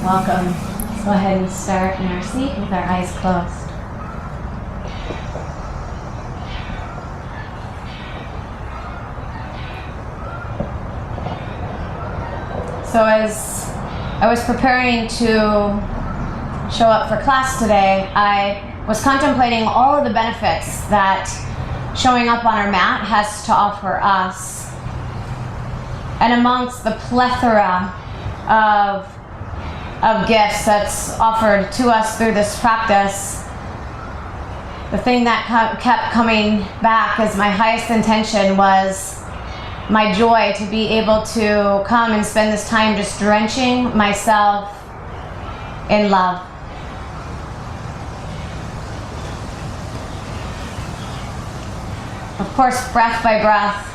welcome. Let's go ahead and start in our seat with our eyes closed. So as I was preparing to show up for class today, I was contemplating all of the benefits that showing up on our mat has to offer us. And amongst the plethora of gifts that's offered to us through this practice, the thing that kept coming back as my highest intention was my joy to be able to come and spend this time just drenching myself in love. Of course, breath by breath,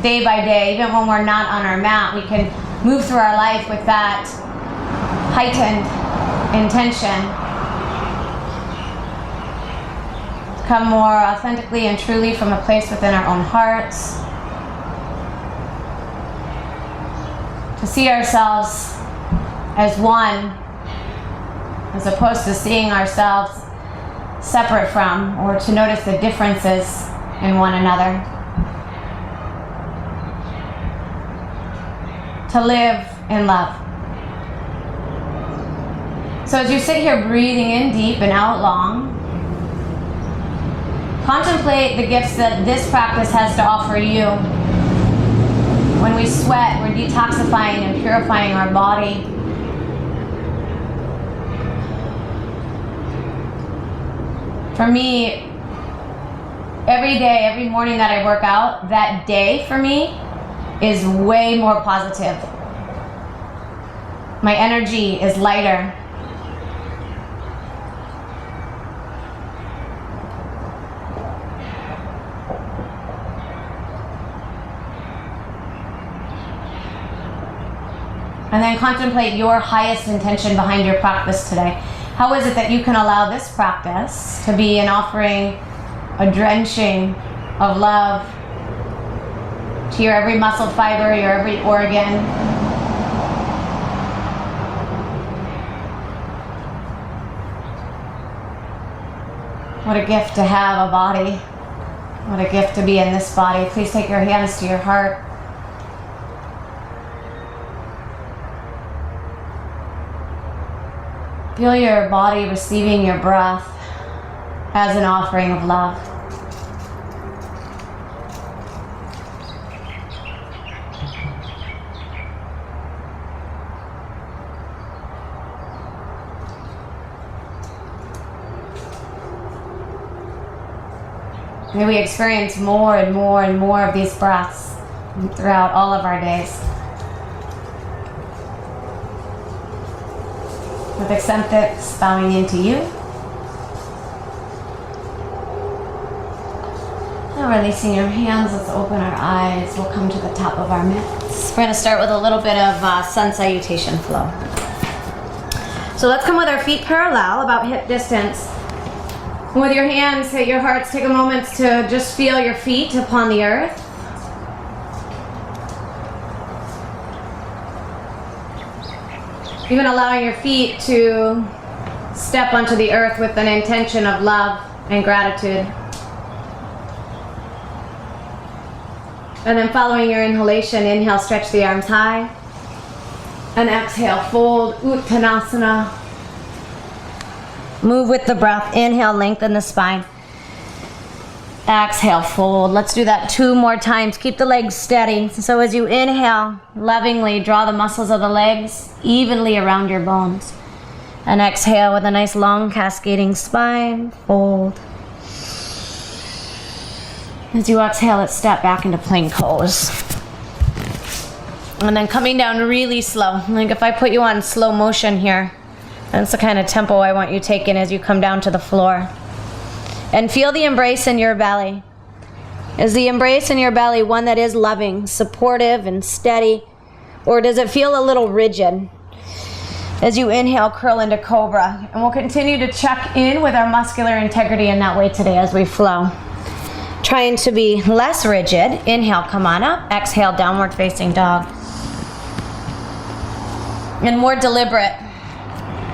day by day, even when we're not on our mat, we can move through our life with that heightened intention. Come more authentically and truly from a place within our own hearts. To see ourselves as one, as opposed to seeing ourselves separate from, or to notice the differences in one another. To live in love. So as you sit here breathing in deep and out long, contemplate the gifts that this practice has to offer you. When we sweat, we're detoxifying and purifying our body. For me, every day, every morning that I work out, that day for me is way more positive. My energy is lighter. And then contemplate your highest intention behind your practice today. How is it that you can allow this practice to be an offering, a drenching of love to your every muscle fiber, your every organ? What a gift to have a body. What a gift to be in this body. Please take your hands to your heart. Feel your body receiving your breath as an offering of love. May we experience more and more and more of these breaths throughout all of our days. With acceptance, bowing into you. Now releasing your hands, let's open our eyes. We'll come to the top of our mitts. We're going to start with a little bit of sun salutation flow. So let's come with our feet parallel, about hip distance. And with your hands at your hearts, take a moment to just feel your feet upon the earth. Even allowing your feet to step onto the earth with an intention of love and gratitude. And then following your inhalation, inhale, stretch the arms high. And exhale, fold, Uttanasana. Move with the breath. Inhale, lengthen the spine. Exhale, fold. Let's do that 2 more times. Keep the legs steady. So as you inhale, lovingly draw the muscles of the legs evenly around your bones. And exhale with a nice long cascading spine. Fold. As you exhale, let's step back into plank pose. And then coming down really slow. Like if I put you on slow motion here, that's the kind of tempo I want you taking as you come down to the floor. And feel the embrace in your belly. Is the embrace in your belly one that is loving, supportive, and steady? Or does it feel a little rigid? As you inhale, curl into cobra. And we'll continue to check in with our muscular integrity in that way today as we flow. Trying to be less rigid. Inhale, come on up. Exhale, downward facing dog. and more deliberate,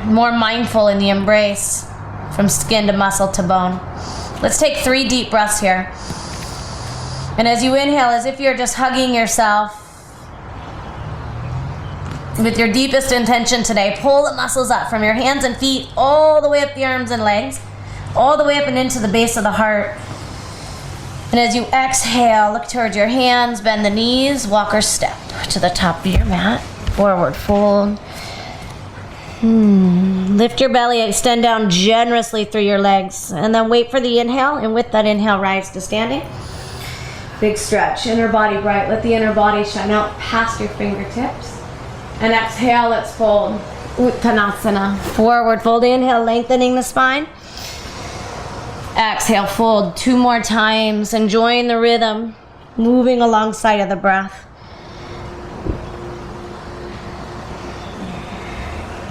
more mindful in the embrace from skin to muscle to bone. Let's take 3 deep breaths here. And as you inhale, as if you're just hugging yourself, with your deepest intention today, pull the muscles up from your hands and feet all the way up the arms and legs, all the way up and into the base of the heart. And as you exhale, look towards your hands, bend the knees, walk or step to the top of your mat, forward fold. Lift your belly, extend down generously through your legs, and then wait for the inhale, and with that inhale, rise to standing. Big stretch, inner body bright. Let the inner body shine out past your fingertips. And exhale, let's fold. Uttanasana. Forward fold, inhale, lengthening the spine. Exhale, fold 2 more times, enjoying the rhythm, moving alongside of the breath.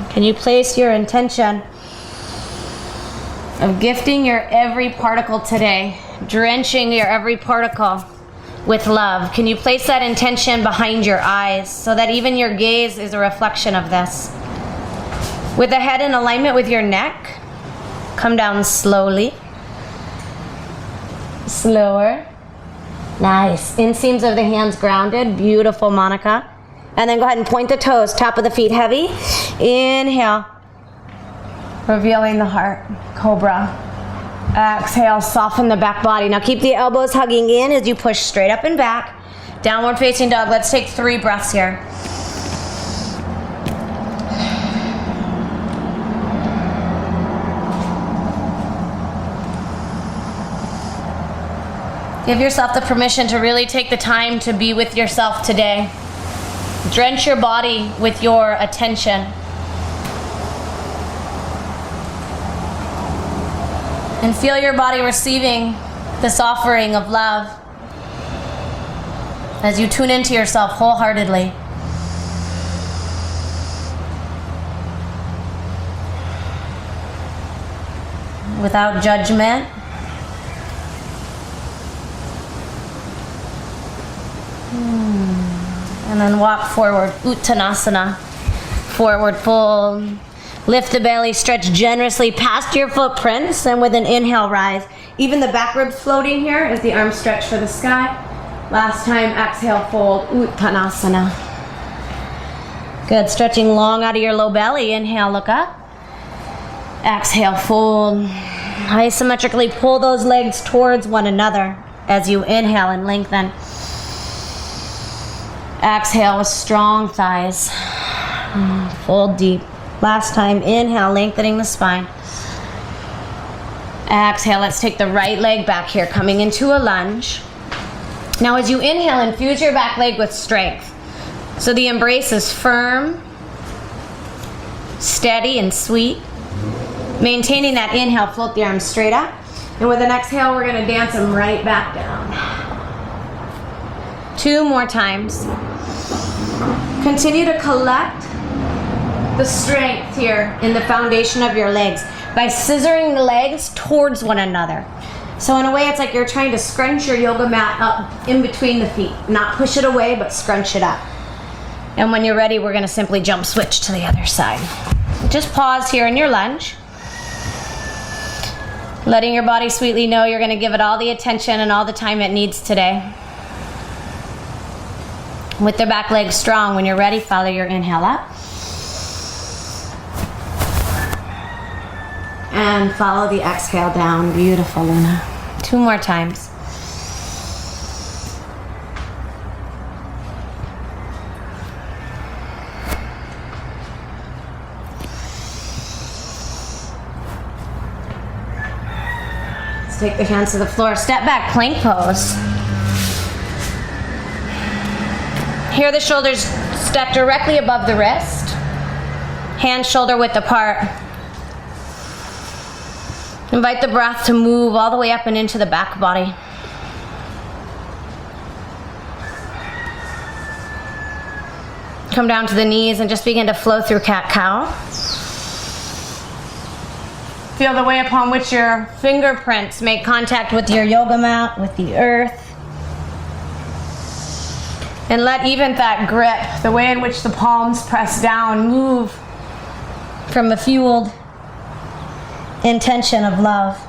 Can you place your intention of gifting your every particle today, drenching your every particle with love? Can you place that intention behind your eyes so that even your gaze is a reflection of this? With the head in alignment with your neck, come down slowly. Slower. Nice. Inseams of the hands grounded. Beautiful, Monica. And then go ahead and point the toes, top of the feet heavy. Inhale. Revealing the heart. Cobra. Exhale, soften the back body. Now keep the elbows hugging in as you push straight up and back. Downward facing dog. Let's take 3 breaths here. Give yourself the permission to really take the time to be with yourself today. Drench your body with your attention. And feel your body receiving this offering of love as you tune into yourself wholeheartedly. Without judgment. And then walk forward, Uttanasana, forward fold. Lift the belly, stretch generously past your footprints, and with an inhale, rise. Even the back ribs floating here as the arms stretch for the sky. Last time, exhale, fold, Uttanasana. Good, stretching long out of your low belly. Inhale, look up. Exhale, fold. Isometrically pull those legs towards one another as you inhale and lengthen. Exhale with strong thighs. Fold deep. Last time, inhale, lengthening the spine. Exhale, let's take the right leg back here, coming into a lunge. Now as you inhale, infuse your back leg with strength. So the embrace is firm, steady, and sweet. Maintaining that inhale, float the arms straight up. And with an exhale, we're gonna dance them right back down. 2 more times. Continue to collect the strength here in the foundation of your legs by scissoring the legs towards one another. So in a way, it's like you're trying to scrunch your yoga mat up in between the feet. Not push it away, but scrunch it up. And when you're ready, we're gonna simply jump switch to the other side. Just pause here in your lunge. Letting your body sweetly know you're gonna give it all the attention and all the time it needs today. With the back leg strong, when you're ready, follow your inhale up. And follow the exhale down. Beautiful, Luna. 2 more times. Let's take the hands to the floor. Step back, plank pose. Here the shoulders step directly above the wrist. Hands shoulder width apart. Invite the breath to move all the way up and into the back body. Come down to the knees and just begin to flow through cat-cow. Feel the way upon which your fingerprints make contact with your yoga mat, with the earth. And let even that grip, the way in which the palms press down, move from a fueled intention of love.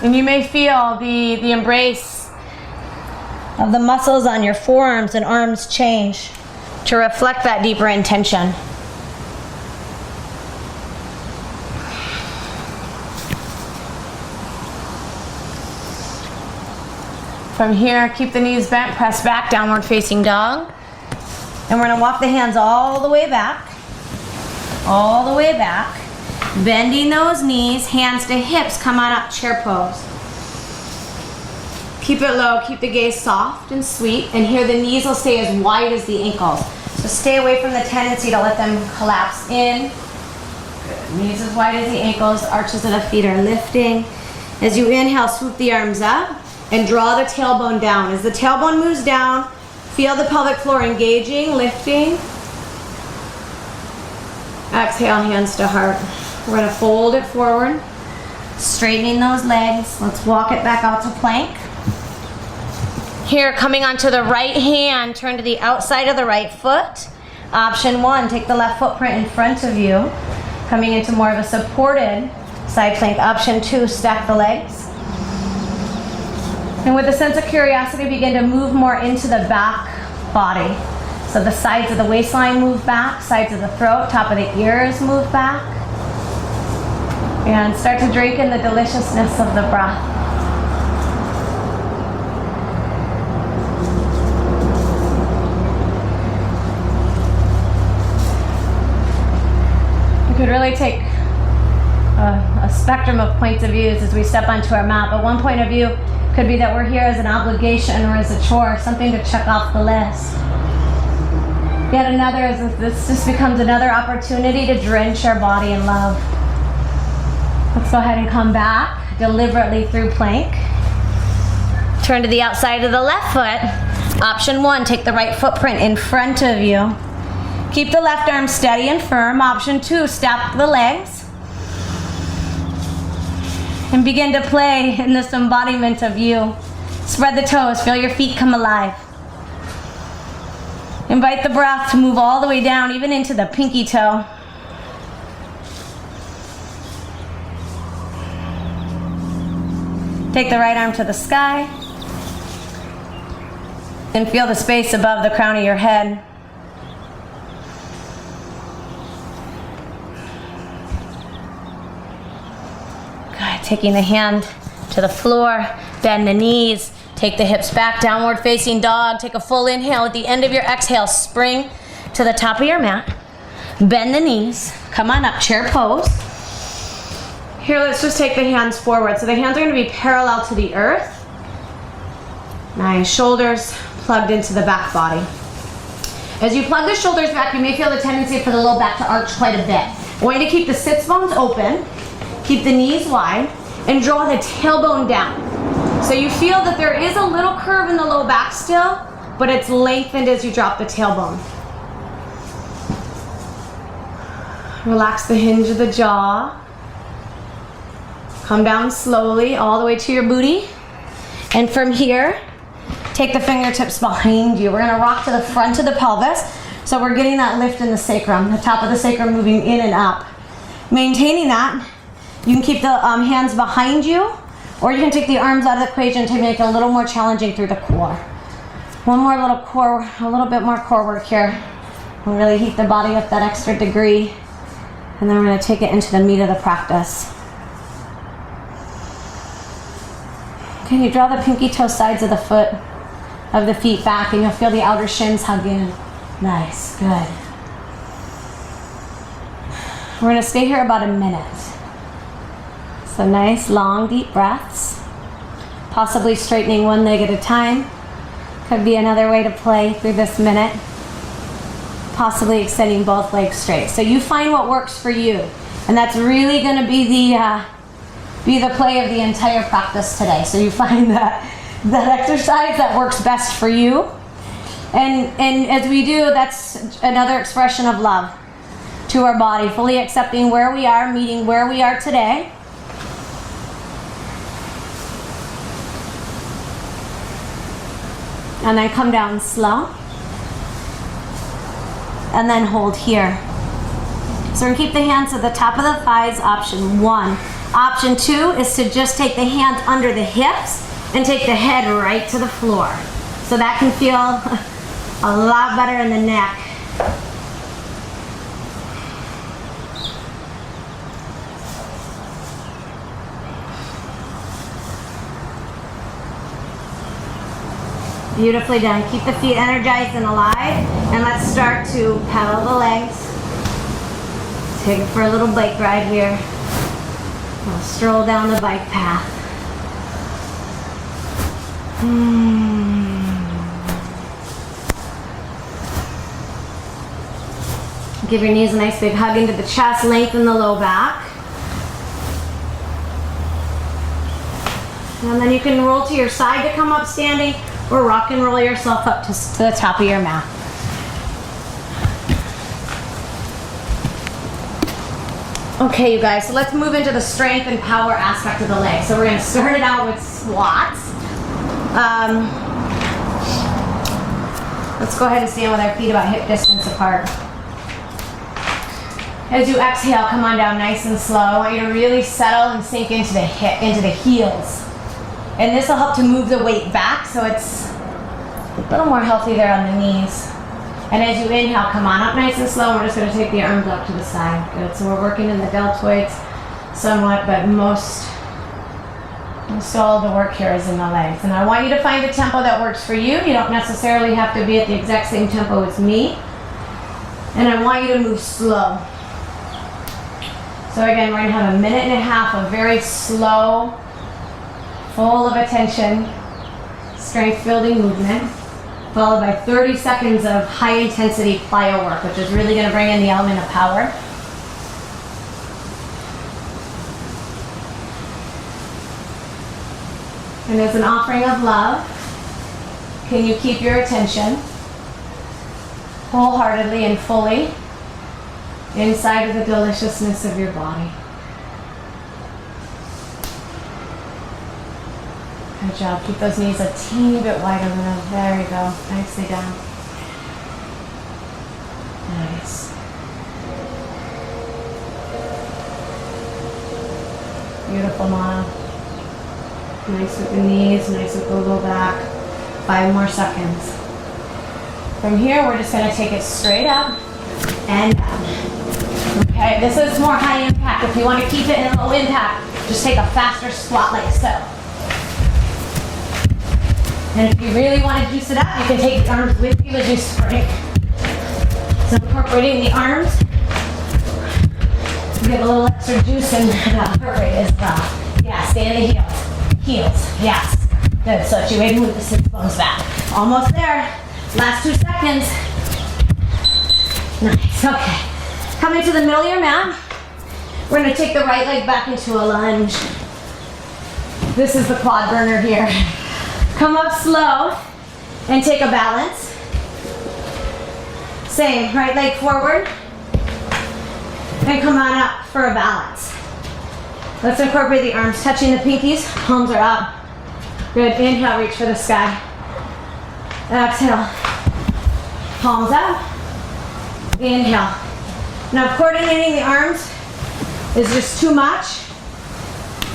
And you may feel the embrace of the muscles on your forearms and arms change to reflect that deeper intention. From here, keep the knees bent, press back, downward facing dog. And we're gonna walk the hands all the way back, bending those knees, hands to hips, come on up, chair pose. Keep it low, keep the gaze soft and sweet, and here the knees will stay as wide as the ankles. So stay away from the tendency to let them collapse in. Good. Knees as wide as the ankles, arches of the feet are lifting. As you inhale, swoop the arms up and draw the tailbone down. As the tailbone moves down, feel the pelvic floor engaging, lifting. Exhale, hands to heart. We're gonna fold it forward, straightening those legs. Let's walk it back out to plank. Here, coming onto the right hand, turn to the outside of the right foot. Option 1, take the left footprint in front of you, coming into more of a supported side plank. Option 2, stack the legs. And with a sense of curiosity, begin to move more into the back body. So the sides of the waistline move back, sides of the throat, top of the ears move back. And start to drink in the deliciousness of the breath. You could really take a spectrum of points of views as we step onto our mat, but one point of view could be that we're here as an obligation or as a chore, something to check off the list. Yet another is that this just becomes another opportunity to drench our body in love. Let's go ahead and come back deliberately through plank. Turn to the outside of the left foot. Option 1, take the right footprint in front of you. Keep the left arm steady and firm. Option 2, stack the legs. And begin to play in this embodiment of you. Spread the toes, feel your feet come alive. Invite the breath to move all the way down, even into the pinky toe. Take the right arm to the sky. And feel the space above the crown of your head. Taking the hand to the floor, bend the knees, take the hips back, downward facing dog. Take a full inhale. At the end of your exhale, spring to the top of your mat. Bend the knees, come on up, chair pose. Here, let's just take the hands forward. So the hands are gonna be parallel to the earth. Nice, shoulders plugged into the back body. As you plug the shoulders back, you may feel the tendency for the low back to arch quite a bit. We're going to keep the sits bones open. Keep the knees wide and draw the tailbone down. So you feel that there is a little curve in the low back still, but it's lengthened as you drop the tailbone. Relax the hinge of the jaw. Come down slowly all the way to your booty. And from here, take the fingertips behind you. We're gonna rock to the front of the pelvis. So we're getting that lift in the sacrum, the top of the sacrum moving in and up. Maintaining that, you can keep the hands behind you, or you can take the arms out of the equation to make it a little more challenging through the core. One more little core, a little bit more core work here. We'll really heat the body up that extra degree, and then we're gonna take it into the meat of the practice. Can you draw the pinky toe sides of the foot, of the feet back, and you'll feel the outer shins hug in. Nice, good. We're gonna stay here about a minute. So nice, long, deep breaths. Possibly straightening one leg at a time. Could be another way to play through this minute. Possibly extending both legs straight. So you find what works for you. And that's really gonna be the play of the entire practice today. So you find that exercise that works best for you. And as we do, that's another expression of love to our body, fully accepting where we are, meeting where we are today. And then come down slow. And then hold here. So we're gonna keep the hands at the top of the thighs, option 1. Option 2 is to just take the hands under the hips and take the head right to the floor. So that can feel a lot better in the neck. Beautifully done. Keep the feet energized and alive. And let's start to pedal the legs. Take it for a little bike ride here. We'll stroll down the bike path. Give your knees a nice big hug into the chest, lengthen the low back. And then you can roll to your side to come up standing, or rock and roll yourself up to the top of your mat. Okay, you guys, so let's move into the strength and power aspect of the leg. So we're going to start it out with squats. Let's go ahead and stand with our feet about hip distance apart. As you exhale, come on down nice and slow. I want you to really settle and sink into the heels. And this will help to move the weight back so it's a little more healthy there on the knees. And as you inhale, come on up nice and slow. And we're just going to take the arms up to the side. Good. So we're working in the deltoids somewhat, but most all of the work here is in the legs. And I want you to find a tempo that works for you. You don't necessarily have to be at the exact same tempo as me. And I want you to move slow. So again, we're going to have 1.5 minutes of very slow, full of attention, strength building movement, followed by 30 seconds of high intensity plyo work, which is really going to bring in the element of power. And as an offering of love, can you keep your attention wholeheartedly and fully inside of the deliciousness of your body? Good job. Keep those knees a teeny bit wider than them. There you go. Nicely done. Nice. Beautiful, Mana. Nice with the knees, nice with the low back. 5 more seconds. From here, we're just going to take it straight up and down. Okay, this is more high impact. If you want to keep it in low impact, just take a faster squat like so. And if you really want to juice it up, you can take the arms with you as you spring. So incorporating the arms, you get a little extra juice in the heart rate as well. Yeah, stay in the heels. Heels, yes. Good, so that you may move the sits bones back. Almost there. Last 2 seconds. Nice, okay. Come into the middle of your mat. We're gonna take the right leg back into a lunge. This is the quad burner here. Come up slow and take a balance. Same, right leg forward. And come on up for a balance. Let's incorporate the arms touching the pinkies. Palms are up. Good, inhale, reach for the sky. Exhale, palms up. Inhale. Now coordinating the arms is just too much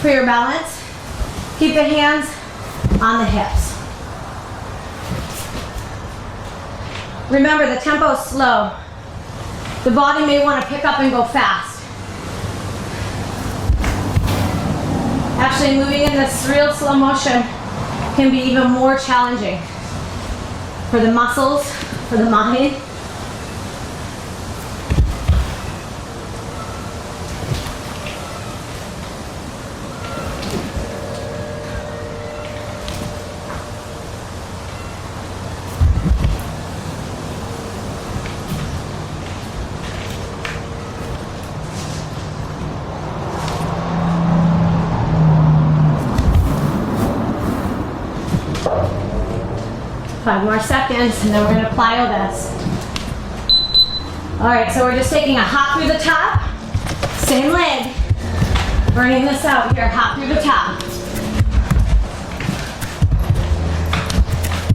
for your balance. Keep the hands on the hips. Remember, the tempo is slow. The body may want to pick up and go fast. Actually, moving in this real slow motion can be even more challenging for the muscles, for the mind. Five more seconds, and then we're going to plyo this. All right, so we're just taking a hop through the top, same leg, burning this out here, hop through the top.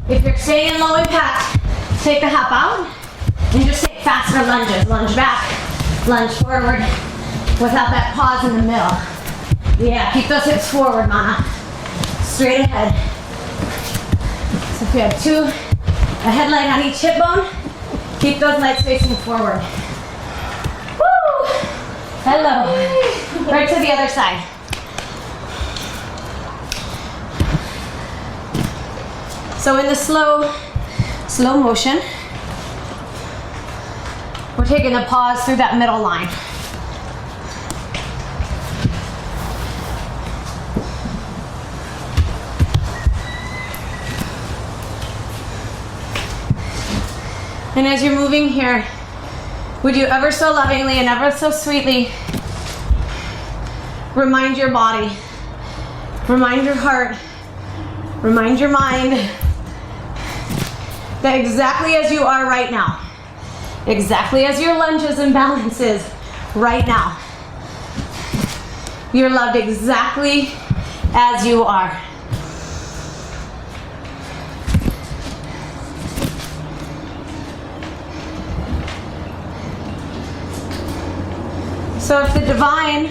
If you're staying in low impact, take the hop out and just take faster lunges. Lunge back, lunge forward without that pause in the middle. Yeah, keep those hips forward, Mana. Straight ahead. So if you have a headlight on each hip bone, keep those legs facing forward. Woo! Hello. Right to the other side. So in the slow motion, we're taking a pause through that middle line. And as you're moving here, would you ever so lovingly and ever so sweetly remind your body, remind your heart, remind your mind that exactly as you are right now, exactly as your lunges and balances right now, you're loved exactly as you are. So if the divine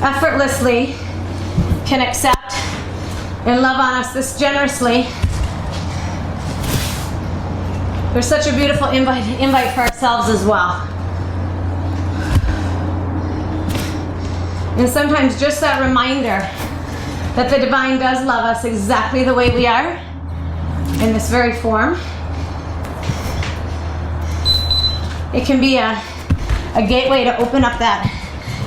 effortlessly can accept and love on us this generously, there's such a beautiful invite for ourselves as well. And sometimes just that reminder that the divine does love us exactly the way we are, in this very form, it can be a gateway to open up that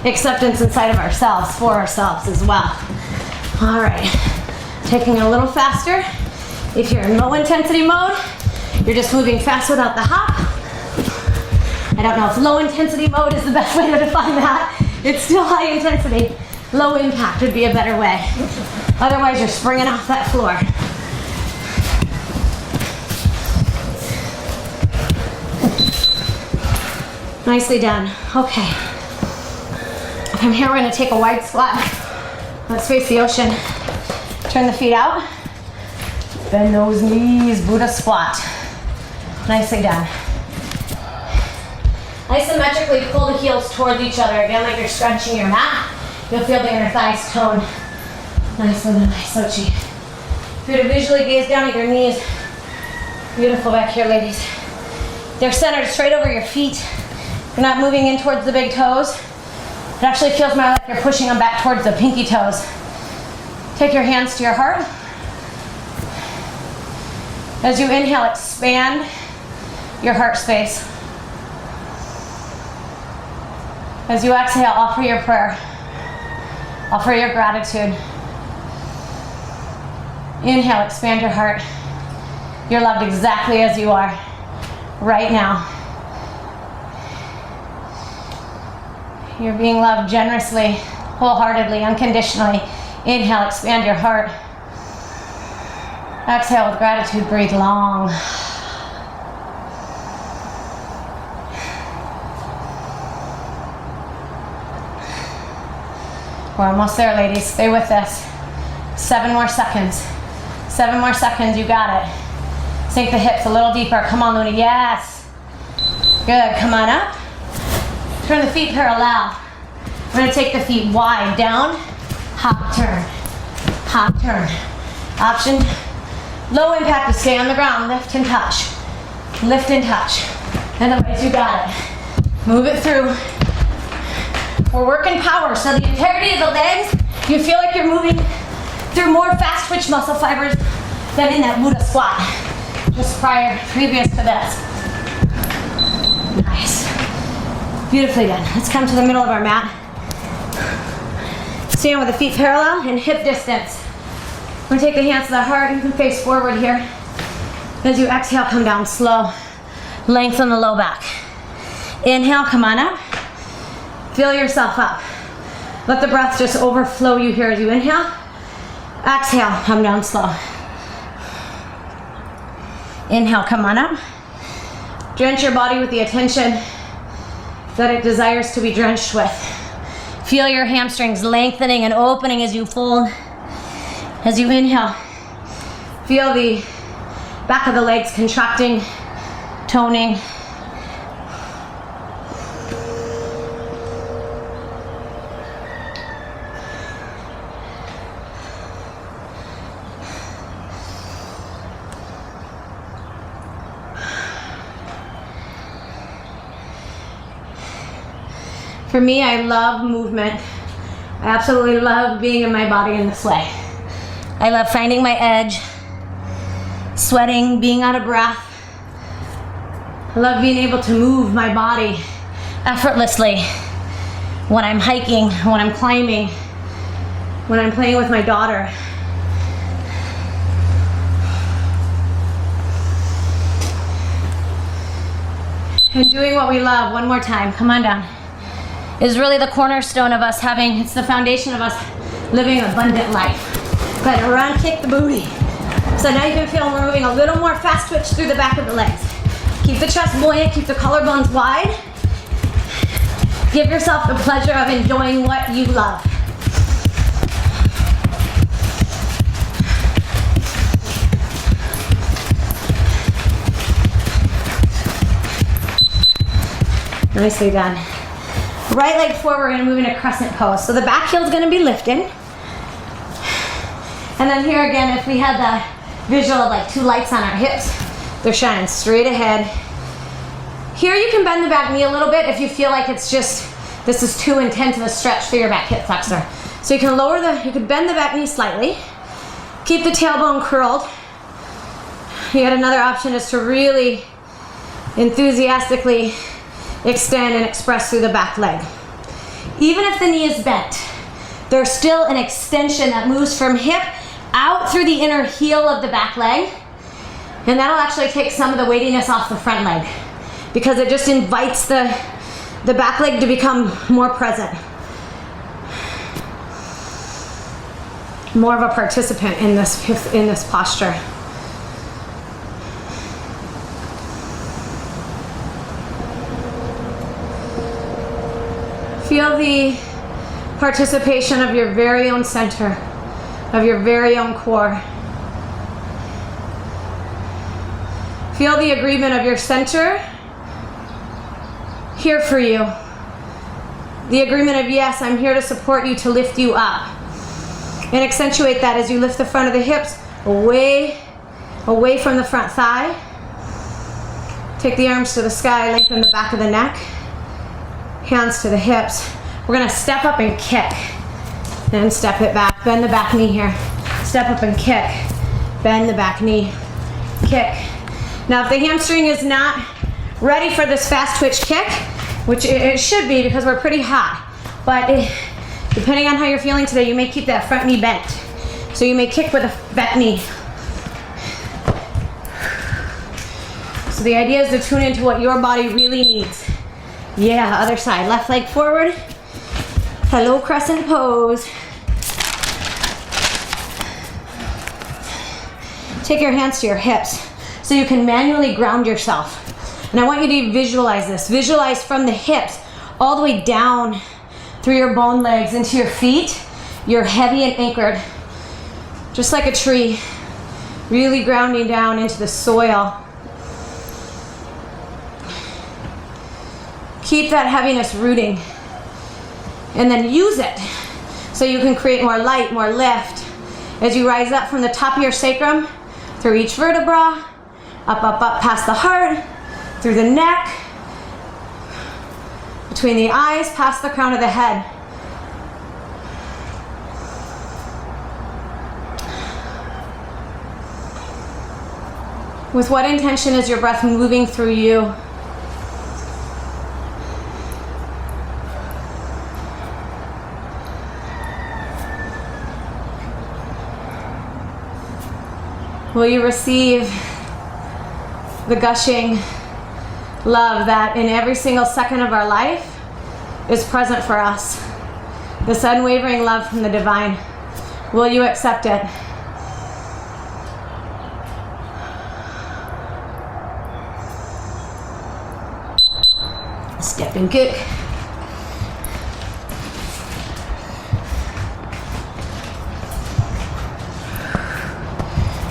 acceptance inside of ourselves, for ourselves as well. All right, taking a little faster. If you're in low intensity mode, you're just moving fast without the hop. I don't know if low intensity mode is the best way to define that. It's still high intensity. Low impact would be a better way. Otherwise, you're springing off that floor. Nicely done. Okay. From here, we're going to take a wide squat. Let's face the ocean. Turn the feet out. Bend those knees. Buddha squat. Nicely done. Isometrically pull the heels towards each other. Again, like you're stretching your mat. You'll feel the inner thighs tone. Nice little isochi. If you're to visually gaze down at your knees. Beautiful back here, ladies. They're centered straight over your feet. You're not moving in towards the big toes. It actually feels more like you're pushing them back towards the pinky toes. Take your hands to your heart. As you inhale, expand your heart space. As you exhale, offer your prayer. Offer your gratitude. Inhale, expand your heart. You're loved exactly as you are right now. You're being loved generously, wholeheartedly, unconditionally. Inhale, expand your heart. Exhale with gratitude, breathe long. We're almost there, ladies. Stay with us. 7 more seconds. 7 more seconds, you got it. Sink the hips a little deeper. Come on, Luna, yes. Good, come on up. Turn the feet parallel. We're gonna take the feet wide, down, hop, turn, Option, low impact to stay on the ground, lift and touch. Lift and touch. Otherwise, you got it. Move it through. We're working power, so the integrity of the legs, you feel like you're moving through more fast twitch muscle fibers than in that Buddha squat, just previous to this. Nice. Beautifully done. Let's come to the middle of our mat. Stand with the feet parallel and hip distance. We're gonna take the hands to the heart. You can face forward here. As you exhale, come down slow. Lengthen the low back. Inhale, come on up. Fill yourself up. Let the breath just overflow you here as you inhale. Exhale, come down slow. Inhale, come on up. Drench your body with the attention that it desires to be drenched with. Feel your hamstrings lengthening and opening as you fold. As you inhale, feel the back of the legs contracting, toning. For me, I love movement. I absolutely love being in my body in this way. I love finding my edge, sweating, being out of breath. I love being able to move my body effortlessly when I'm hiking, when I'm climbing, when I'm playing with my daughter. And doing what we love, one more time, come on down, is really the cornerstone of us having, it's the foundation of us living an abundant life. Go ahead, run, kick the booty. So now you can feel we're moving a little more fast twitch through the back of the legs. Keep the chest buoyant, keep the collarbones wide. Give yourself the pleasure of enjoying what you love. Nicely done. Right leg forward, we're gonna move into crescent pose. So the back heel is gonna be lifted. And then here again, if we had the visual of like two lights on our hips, they're shining straight ahead. Here you can bend the back knee a little bit if you feel like it's just, this is too intense of a stretch for your back hip flexor. So you can you can bend the back knee slightly. Keep the tailbone curled. Yet another option is to really enthusiastically extend and express through the back leg. Even if the knee is bent, there's still an extension that moves from hip out through the inner heel of the back leg, and that'll actually take some of the weightiness off the front leg because it just invites the back leg to become more present, more of a participant in this posture. Feel the participation of your very own center, of your very own core. Feel the agreement of your center here for you. The agreement of, yes, I'm here to support you, to lift you up. And accentuate that as you lift the front of the hips away from the front thigh. Take the arms to the sky, lengthen the back of the neck. Hands to the hips. We're gonna step up and kick. Then step it back, bend the back knee here. Step up and kick, bend the back knee, kick. Now if the hamstring is not ready for this fast twitch kick, which it should be because we're pretty hot, but depending on how you're feeling today, you may keep that front knee bent. So you may kick with a bent knee. So the idea is to tune into what your body really needs. Yeah, other side, left leg forward. Hello, crescent pose. Take your hands to your hips so you can manually ground yourself. And I want you to visualize this. Visualize from the hips all the way down through your bone legs into your feet. You're heavy and anchored, just like a tree, really grounding down into the soil. Keep that heaviness rooting and then use it so you can create more light, more lift as you rise up from the top of your sacrum through each vertebra, up, up, up past the heart, through the neck, between the eyes, past the crown of the head. With what intention is your breath moving through you? Will you receive the gushing love that in every single second of our life is present for us? This unwavering love from the divine. Will you accept it? Step and kick.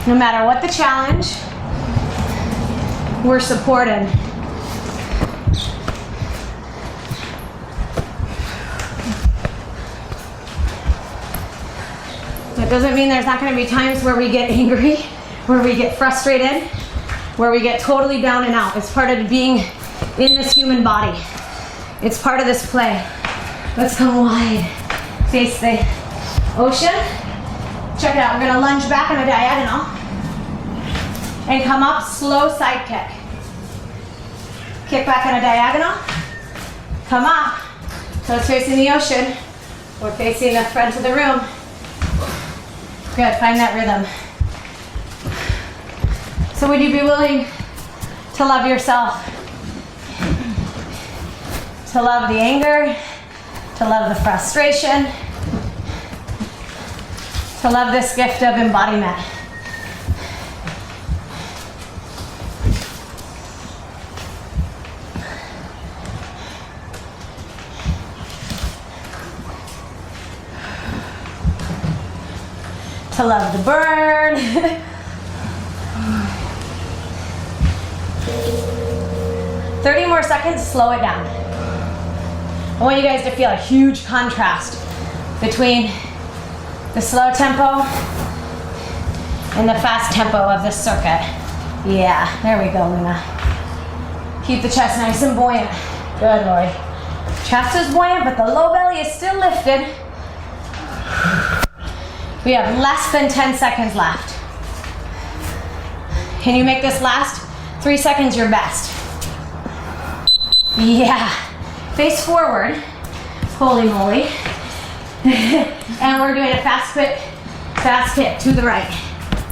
No matter what the challenge, we're supported. That doesn't mean there's not going to be times where we get angry, where we get frustrated, where we get totally down and out. It's part of being in this human body. It's part of this play. Let's come wide. Face the ocean. Check it out. We're going to lunge back on a diagonal and come up, slow side kick. Kick back on a diagonal. Come up. So it's facing the ocean. We're facing the front of the room. Good, find that rhythm. So would you be willing to love yourself? To love the anger, to love the frustration, to love this gift of embodiment. To love the burn. 30 more seconds, slow it down. I want you guys to feel a huge contrast between the slow tempo and the fast tempo of this circuit. Yeah, there we go, Luna. Keep the chest nice and buoyant. Good, Lori. Chest is buoyant, but the low belly is still lifted. We have less than 10 seconds left. Can you make this last 3 seconds your best? Yeah. Face forward. Holy moly. And we're doing a fast kick to the right.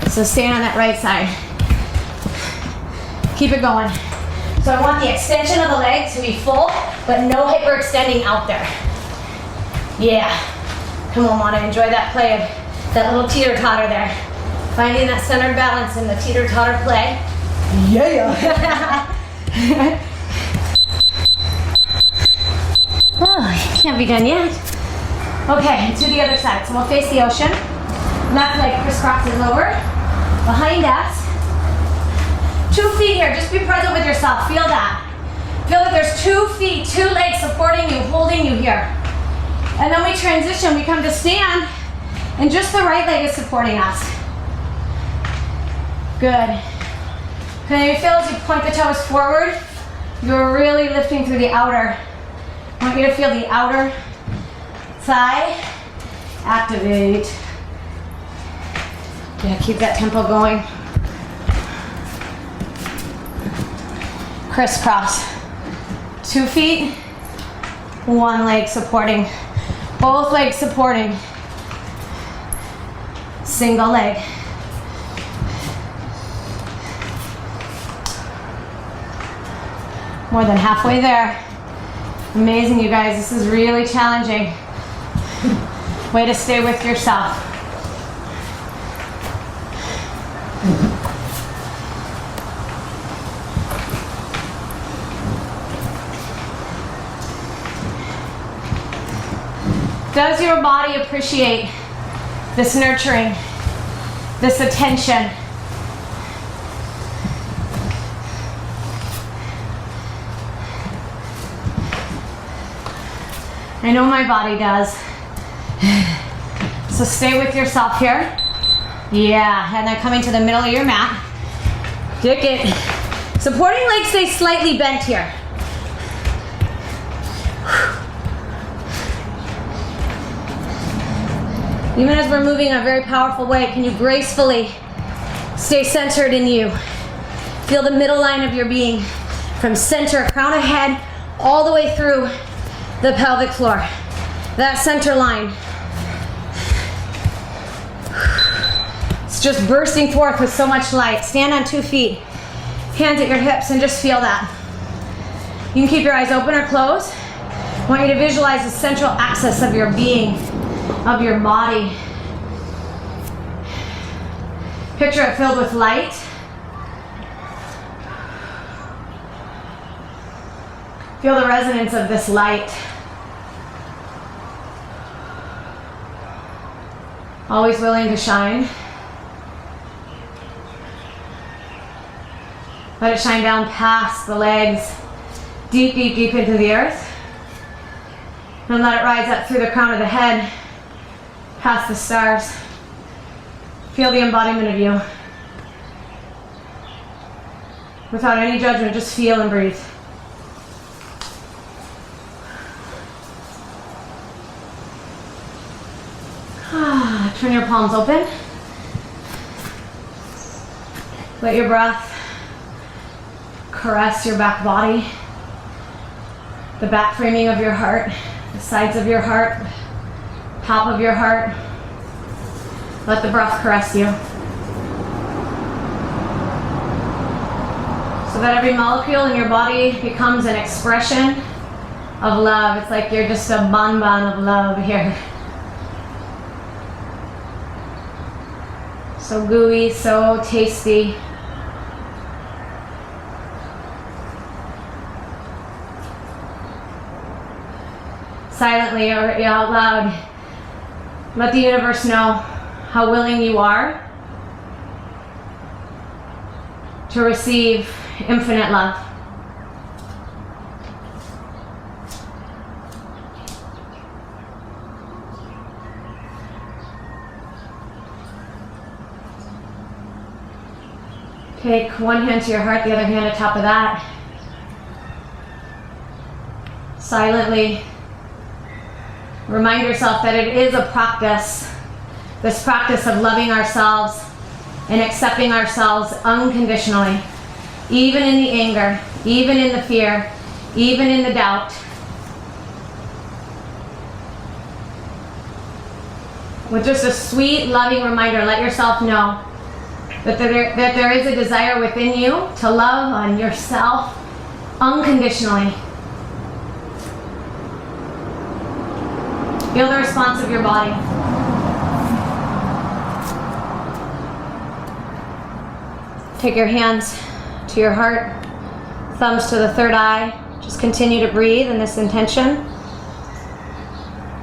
So stay on that right side. Keep it going. So I want the extension of the legs to be full, but no hyperextending out there. Yeah. Come on, Mona, enjoy that play of that little teeter-totter there. Finding that centered balance in the teeter-totter play. Yeah. Oh, can't be done yet. Okay, to the other side. So we'll face the ocean. Left leg crisscrosses over. Behind us. 2 feet here. Just be present with yourself. Feel that. Feel that there's 2 feet, 2 legs supporting you, holding you here. And then we transition. We come to stand, and just the right leg is supporting us. Good. Can you feel as you point the toes forward, you're really lifting through the outer. I want you to feel the outer thigh activate. Yeah, keep that tempo going. Crisscross. 2 feet, 1 leg supporting. Both legs supporting. Single leg. More than halfway there. Amazing, you guys. This is really challenging. Way to stay with yourself. Does your body appreciate this nurturing, this attention? I know my body does. So stay with yourself here. Yeah, and then coming to the middle of your mat. Kick it. Supporting leg stays slightly bent here. Even as we're moving in a very powerful way, can you gracefully stay centered in you? Feel the middle line of your being from center, crown of head, all the way through the pelvic floor. That center line. It's just bursting forth with so much light. Stand on 2 feet. Hands at your hips and just feel that. You can keep your eyes open or closed. I want you to visualize the central axis of your being, of your body. Picture it filled with light. Feel the resonance of this light. Always willing to shine. Let it shine down past the legs, deep, deep, deep into the earth. And let it rise up through the crown of the head, past the stars. Feel the embodiment of you. Without any judgment, just feel and breathe. Turn your palms open. Let your breath caress your back body, the back framing of your heart, the sides of your heart, top of your heart. Let the breath caress you. So that every molecule in your body becomes an expression of love. It's like you're just a bonbon of love here. So gooey, so tasty. Silently or out loud, let the universe know how willing you are to receive infinite love. Take one hand to your heart, the other hand on top of that. Silently remind yourself that it is a practice, this practice of loving ourselves and accepting ourselves unconditionally, even in the anger, even in the fear, even in the doubt. With just a sweet, loving reminder, let yourself know that there is a desire within you to love on yourself unconditionally. Feel the response of your body. Take your hands to your heart, thumbs to the third eye. Just continue to breathe in this intention.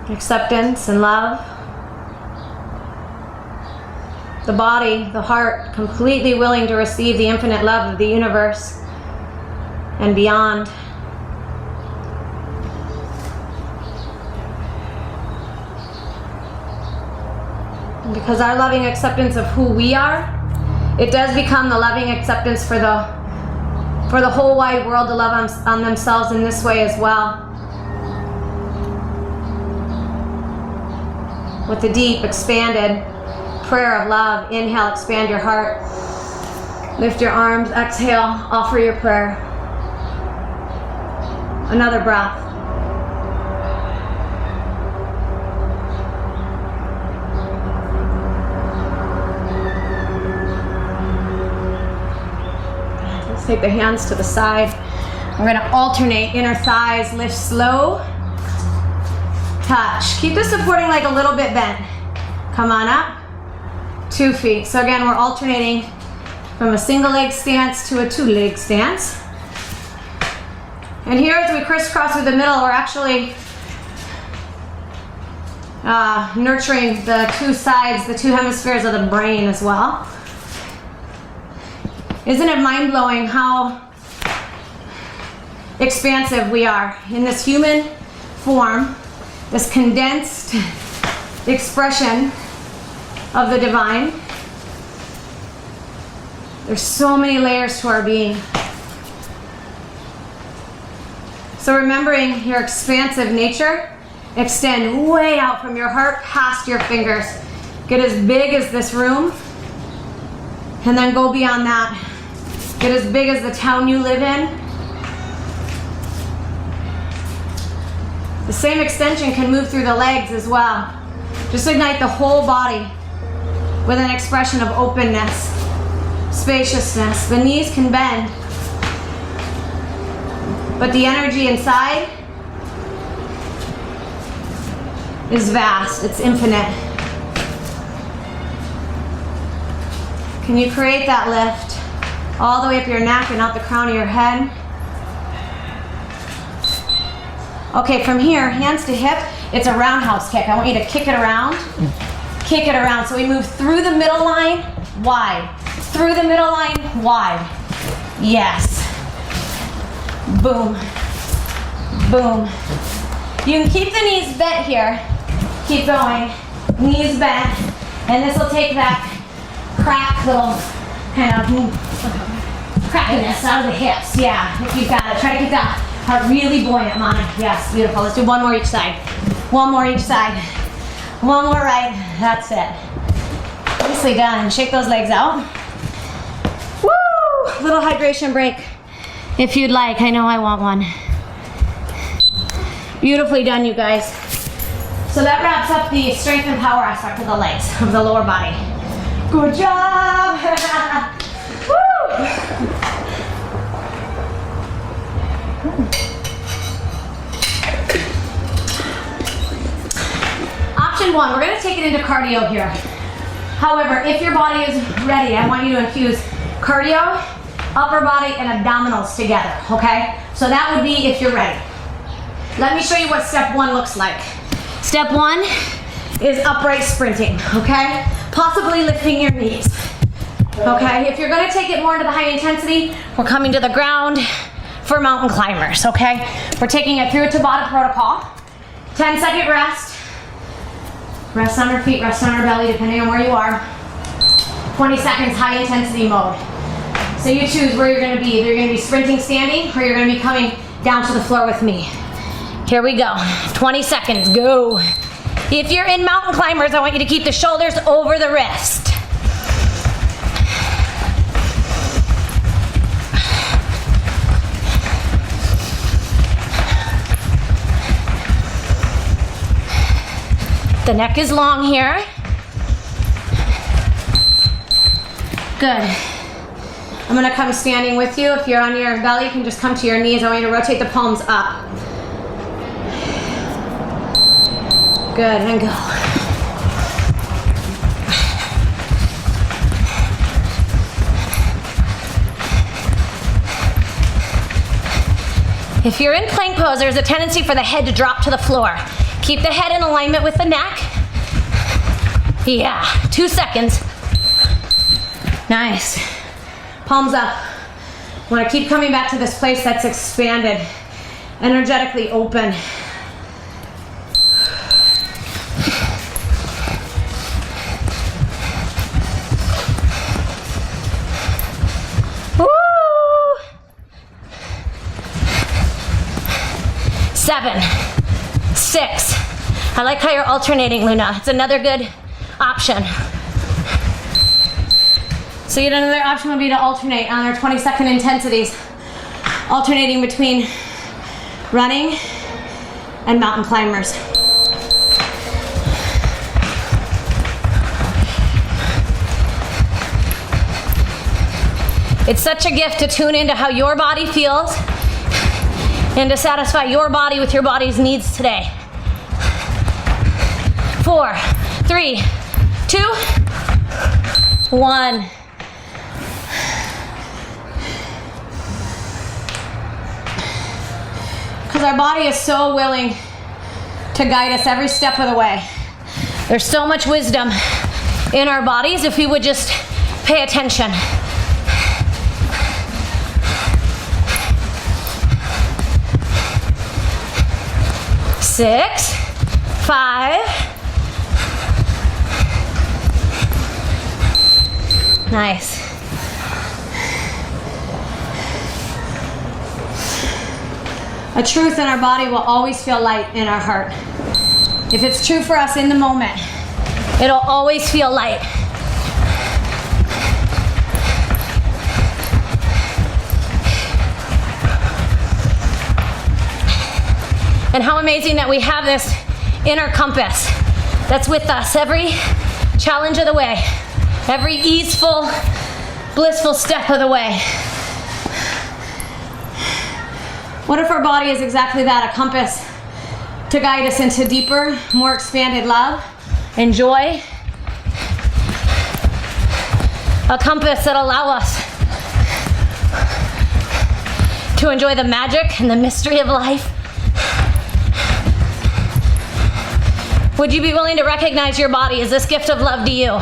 Acceptance and love. The body, the heart, completely willing to receive the infinite love of the universe and beyond. And because our loving acceptance of who we are, it does become the loving acceptance for the whole wide world to love on themselves in this way as well. With the deep, expanded prayer of love, inhale, expand your heart. Lift your arms, exhale, offer your prayer. Another breath. Let's take the hands to the side. We're going to alternate inner thighs, lift slow, touch. Keep the supporting leg a little bit bent. Come on up. 2 feet. So again, we're alternating from a single leg stance to a 2-leg stance. And here as we crisscross through the middle, we're actually nurturing the 2 sides, the 2 hemispheres of the brain as well. Isn't it mind-blowing how expansive we are in this human form, this condensed expression of the divine? There's so many layers to our being. So remembering your expansive nature, extend way out from your heart past your fingers. Get as big as this room, and then go beyond that. Get as big as the town you live in. The same extension can move through the legs as well. Just ignite the whole body with an expression of openness, spaciousness. The knees can bend, but the energy inside is vast, it's infinite. Can you create that lift all the way up your neck and out the crown of your head? Okay, from here, hands to hip, it's a roundhouse kick. I want you to kick it around. Kick it around. So we move through the middle line, wide. Through the middle line, wide. Yes. Boom. Boom. You can keep the knees bent here. Keep going. Knees bent. And this will take that crack, little kind of crackiness out of the hips. Yeah, if you've got it. Try to keep that heart really buoyant, Mona. Yes, beautiful. Let's do one more each side. One more each side. One more right. That's it. Nicely done. Shake those legs out. Woo! Little hydration break if you'd like. I know I want one. Beautifully done, you guys. So that wraps up the strength and power aspect of the legs, of the lower body. Good job! Woo! Option one, we're gonna take it into cardio here. However, if your body is ready, I want you to infuse cardio, upper body, and abdominals together, okay? So that would be if you're ready. Let me show you what step one looks like. Step one is upright sprinting, okay? Possibly lifting your knees, okay? If you're gonna take it more into the high intensity, we're coming to the ground for mountain climbers, okay? We're taking it through a Tabata protocol. 10-second rest. Rest on our feet, rest on our belly, depending on where you are. 20 seconds, high intensity mode. So you choose where you're gonna be. Either you're gonna be sprinting standing, or you're gonna be coming down to the floor with me. Here we go, 20 seconds, go. If you're in mountain climbers, I want you to keep the shoulders over the wrist. The neck is long here. Good. I'm gonna come standing with you. If you're on your belly, you can just come to your knees. I want you to rotate the palms up. Good, and go. If you're in plank pose, there's a tendency for the head to drop to the floor. Keep the head in alignment with the neck. Yeah, 2 seconds. Nice. Palms up. I want to keep coming back to this place that's expanded, energetically open. Woo! 7, 6. I like how you're alternating, Luna. It's another good option. So yet another option would be to alternate on our 20-second intensities, alternating between running and mountain climbers. It's such a gift to tune into how your body feels and to satisfy your body with your body's needs today. 4, 3, 2, 1. Because our body is so willing to guide us every step of the way. There's so much wisdom in our bodies if we would just pay attention. Six, 5. Nice. A truth in our body will always feel light in our heart. If it's true for us in the moment, it'll always feel light. And how amazing that we have this inner compass that's with us every challenge of the way, every easeful, blissful step of the way. What if our body is exactly that, a compass to guide us into deeper, more expanded love and joy? A compass that allows us to enjoy the magic and the mystery of life. Would you be willing to recognize your body as this gift of love to you?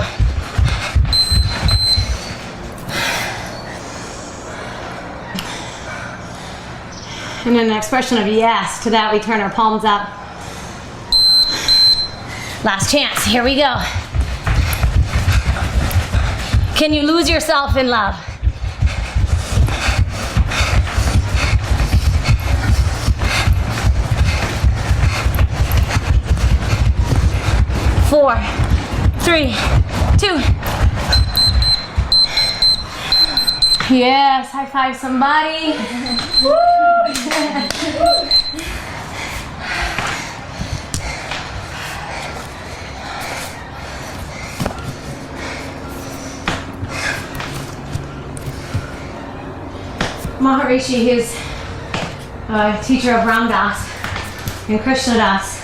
And in an expression of yes to that, we turn our palms up. Last chance, here we go. Can you lose yourself in love? Four, three, two. Yes, high five somebody. Woo! Maharishi, who's a teacher of Ram Das and Krishna Das,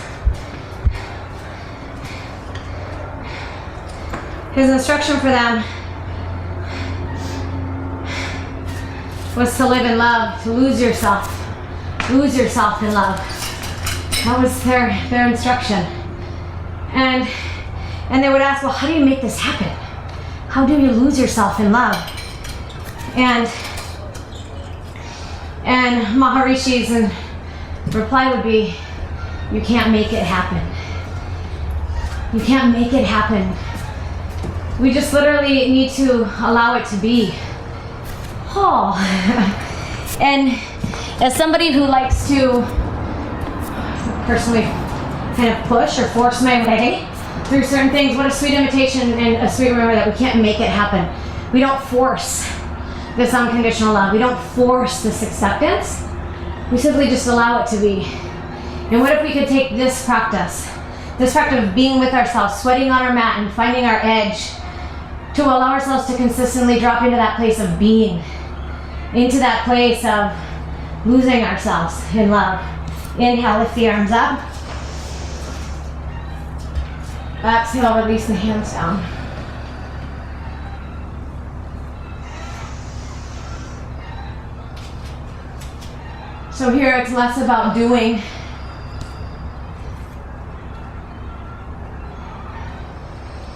his instruction for them was to live in love, to lose yourself in love. That was their instruction. And they would ask, well, how do you make this happen? How do you lose yourself in love? And Maharishi's reply would be, you can't make it happen. You can't make it happen. We just literally need to allow it to be. Oh. And as somebody who likes to personally kind of push or force my way through certain things, what a sweet invitation and a sweet reminder that we can't make it happen. We don't force this unconditional love. We don't force this acceptance. We simply just allow it to be. And what if we could take this practice of being with ourselves, sweating on our mat and finding our edge, to allow ourselves to consistently drop into that place of being, into that place of losing ourselves in love. Inhale, lift the arms up. Exhale, release the hands down. So here it's less about doing.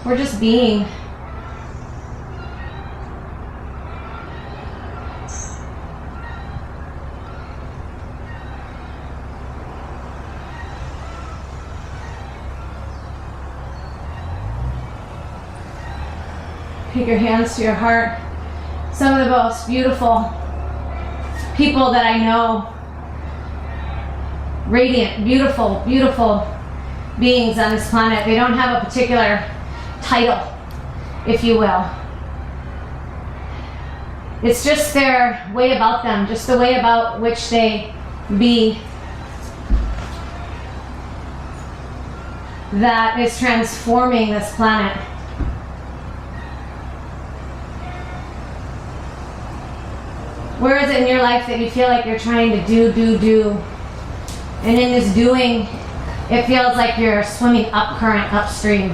We're just being. Take your hands to your heart. Some of the most beautiful people that I know, radiant, beautiful, beautiful beings on this planet, they don't have a particular title, if you will. It's just their way about them, just the way about which they be, that is transforming this planet. Where is it in your life that you feel like you're trying to do? And in this doing, it feels like you're swimming up current, upstream.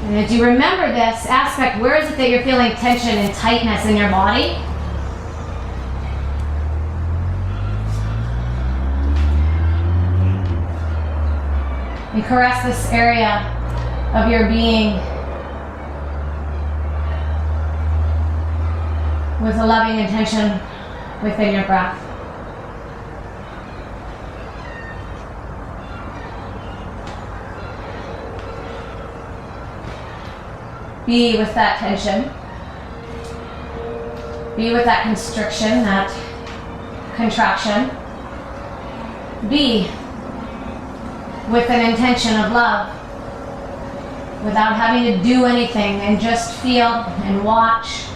And as you remember this aspect, where is it that you're feeling tension and tightness in your body? And caress this area of your being with a loving intention within your breath. Be with that tension. Be with that constriction, that contraction. Be with an intention of love without having to do anything, and just feel and watch.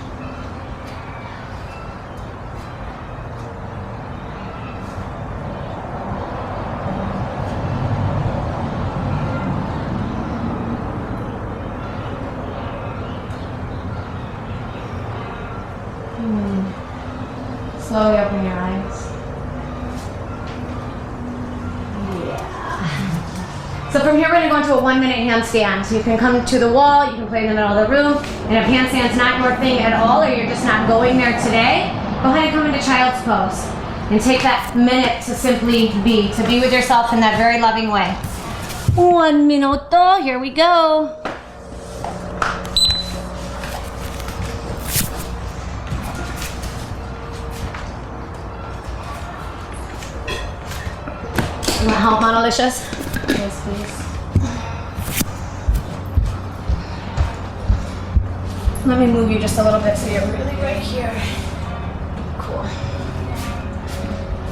Slowly open your eyes. Yeah. So from here we're going to go into a 1-minute handstand. So you can come to the wall, you can play in the middle of the room, and if handstand's not your thing at all, or you're just not going there today, go ahead and come into child's pose. And take that minute to simply be with yourself in that very loving way. 1 minuto, here we go. Delicious? Yes, please. Let me move you just a little bit so you're really right here. Cool.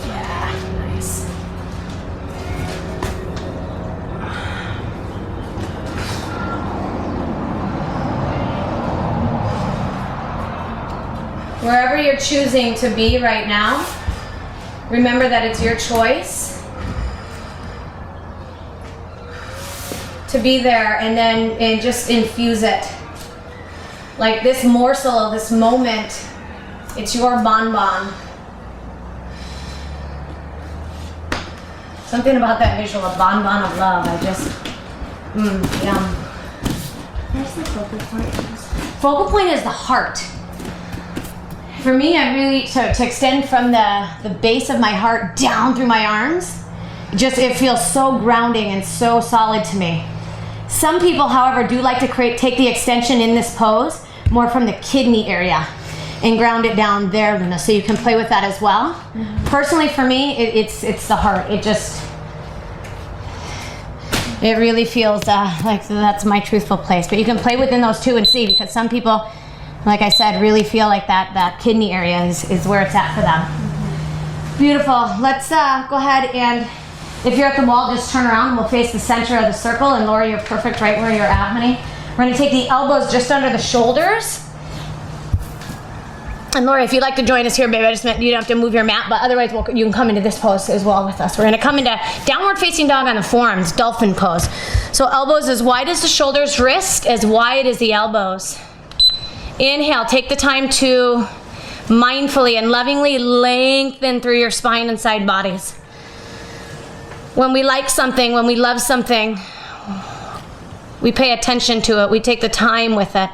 Yeah, nice. Wherever you're choosing to be right now, remember that it's your choice to be there, and just infuse it. Like this morsel, this moment, it's your bonbon. Something about that visual, a bonbon of love. I just, yum. Where's the focal point? Focal point is the heart. For me, I really, to extend from the base of my heart down through my arms, it feels so grounding and so solid to me. Some people, however, do like to take the extension in this pose more from the kidney area and ground it down there, Luna, so you can play with that as well. Mm-hmm. Personally, for me, it's the heart. It really feels like that's my truthful place. But you can play within those two and see, because some people, like I said, really feel like that kidney area is where it's at for them. Mm-hmm. Beautiful. Let's go ahead, and if you're at the wall, just turn around and we'll face the center of the circle. And Laura, you're perfect right where you're at, honey. We're going to take the elbows just under the shoulders. And Laura, if you'd like to join us here, baby, I just meant you don't have to move your mat, but otherwise you can come into this pose as well with us. We're going to come into downward facing dog on the forearms, dolphin pose. So elbows as wide as the shoulders, wrist as wide as the elbows. Inhale, take the time to mindfully and lovingly lengthen through your spine and side bodies. When we like something, when we love something, we pay attention to it. We take the time with it.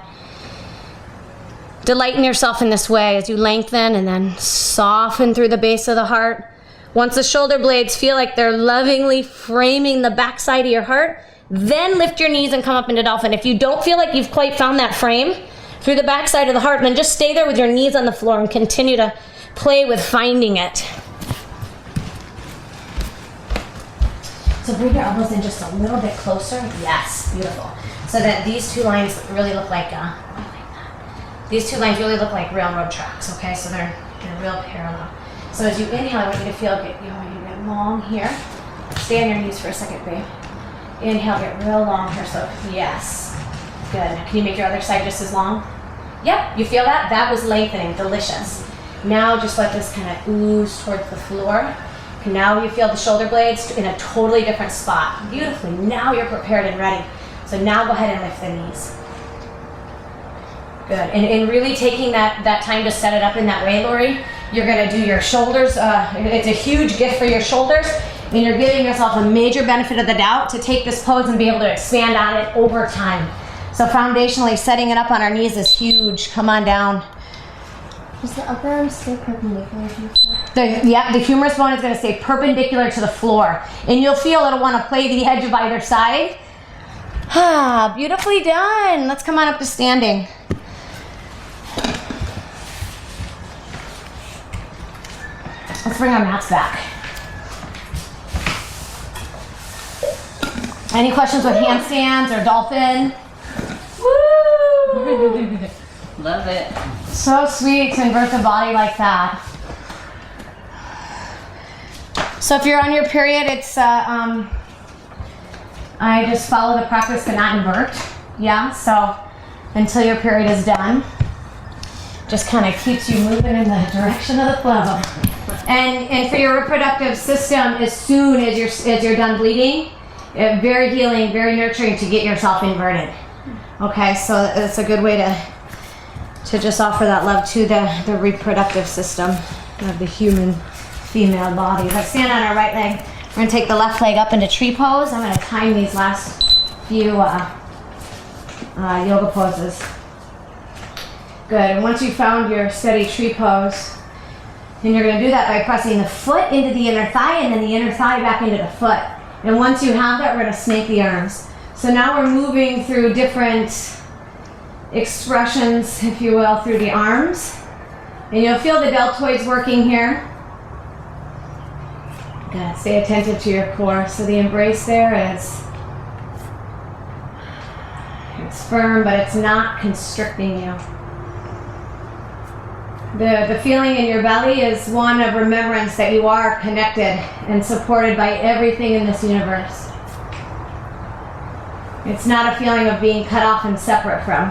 Delight in yourself in this way as you lengthen and then soften through the base of the heart. Once the shoulder blades feel like they're lovingly framing the backside of your heart, then lift your knees and come up into dolphin. If you don't feel like you've quite found that frame through the backside of the heart, then just stay there with your knees on the floor and continue to play with finding it. So bring your elbows in just a little bit closer. Yes, beautiful. So that these two lines really look like these two lines really look like railroad tracks. Okay, so they're real parallel. So as you inhale, I want you to feel you get long here. Stay on your knees for a second, babe. Inhale, get real long here. So yes, good. Can you make your other side just as long? Yep. You feel that? That was lengthening. Delicious. Now just let this kind of ooze towards the floor. Now you feel the shoulder blades in a totally different spot. Beautifully. Now you're prepared and ready. So now go ahead and lift the knees. Good. And really taking that time to set it up in that way, Lori, you're going to do your shoulders. It's a huge gift for your shoulders. And you're giving yourself a major benefit of the doubt to take this pose and be able to expand on it over time. So foundationally, setting it up on our knees is huge. Come on down. Is the upper arm still perpendicular to the floor? The humerus bone is going to stay perpendicular to the floor. And you'll feel it'll want to play the edge of either side. Ah, beautifully done. Let's come on up to standing. Let's bring our mats back. Any questions with handstands or dolphin? Woo! Love it. So sweet to invert the body like that. So if you're on your period, it's I just follow the practice to not invert. Yeah, so until your period is done, just kind of keeps you moving in the direction of the flow. And for your reproductive system, as soon as you're done bleeding, very healing, very nurturing to get yourself inverted. Okay, so it's a good way to just offer that love to the reproductive system of the human female body. Let's stand on our right leg. We're going to take the left leg up into tree pose. I'm going to time these last few yoga poses. Good. And once you've found your steady tree pose, then you're going to do that by pressing the foot into the inner thigh and then the inner thigh back into the foot. And once you have that, we're going to snake the arms. So now we're moving through different expressions, if you will, through the arms. And you'll feel the deltoids working here. Good. Stay attentive to your core. So the embrace there is, it's firm, but it's not constricting you. The feeling in your belly is one of remembrance that you are connected and supported by everything in this universe. It's not a feeling of being cut off and separate from.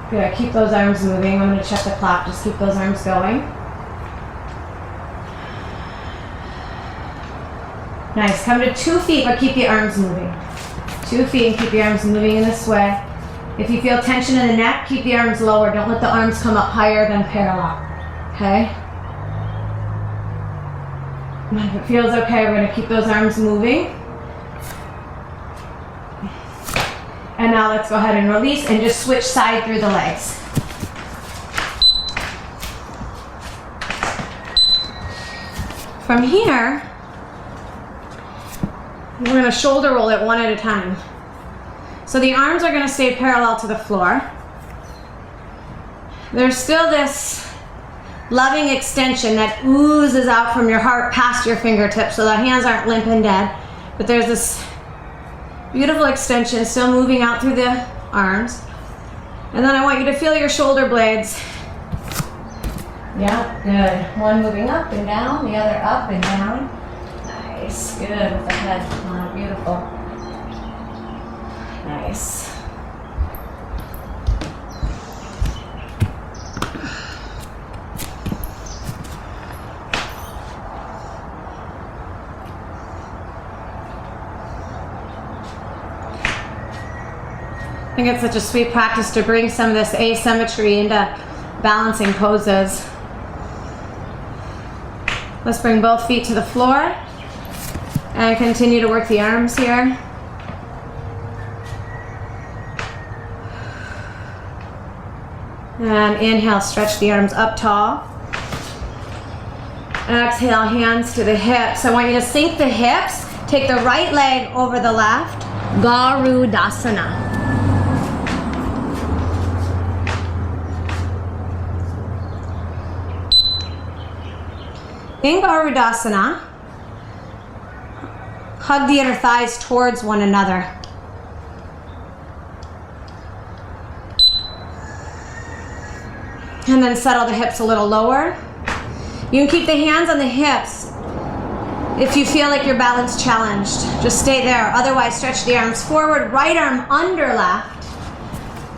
Good, keep those arms moving. I'm going to check the clock. Just keep those arms going. Nice. Come to 2 feet, but keep the arms moving. 2 feet and keep the arms moving in this way. If you feel tension in the neck, keep the arms lower. Don't let the arms come up higher than parallel. Okay? If it feels okay, we're going to keep those arms moving. And now let's go ahead and release and just switch side through the legs. From here, we're going to shoulder roll it one at a time. So the arms are going to stay parallel to the floor. There's still this loving extension that oozes out from your heart past your fingertips so the hands aren't limp and dead. But there's this beautiful extension still moving out through the arms. And then I want you to feel your shoulder blades. Yeah, good. One moving up and down, the other up and down. Nice, good with the head. Oh, beautiful. Nice. I think it's such a sweet practice to bring some of this asymmetry into balancing poses. Let's bring both feet to the floor and continue to work the arms here. And inhale, stretch the arms up tall. Exhale, hands to the hips. I want you to sink the hips. Take the right leg over the left. Garudasana. In Garudasana, hug the inner thighs towards one another. And then settle the hips a little lower. You can keep the hands on the hips if you feel like your balance challenged. Just stay there. Otherwise, stretch the arms forward. Right arm under left.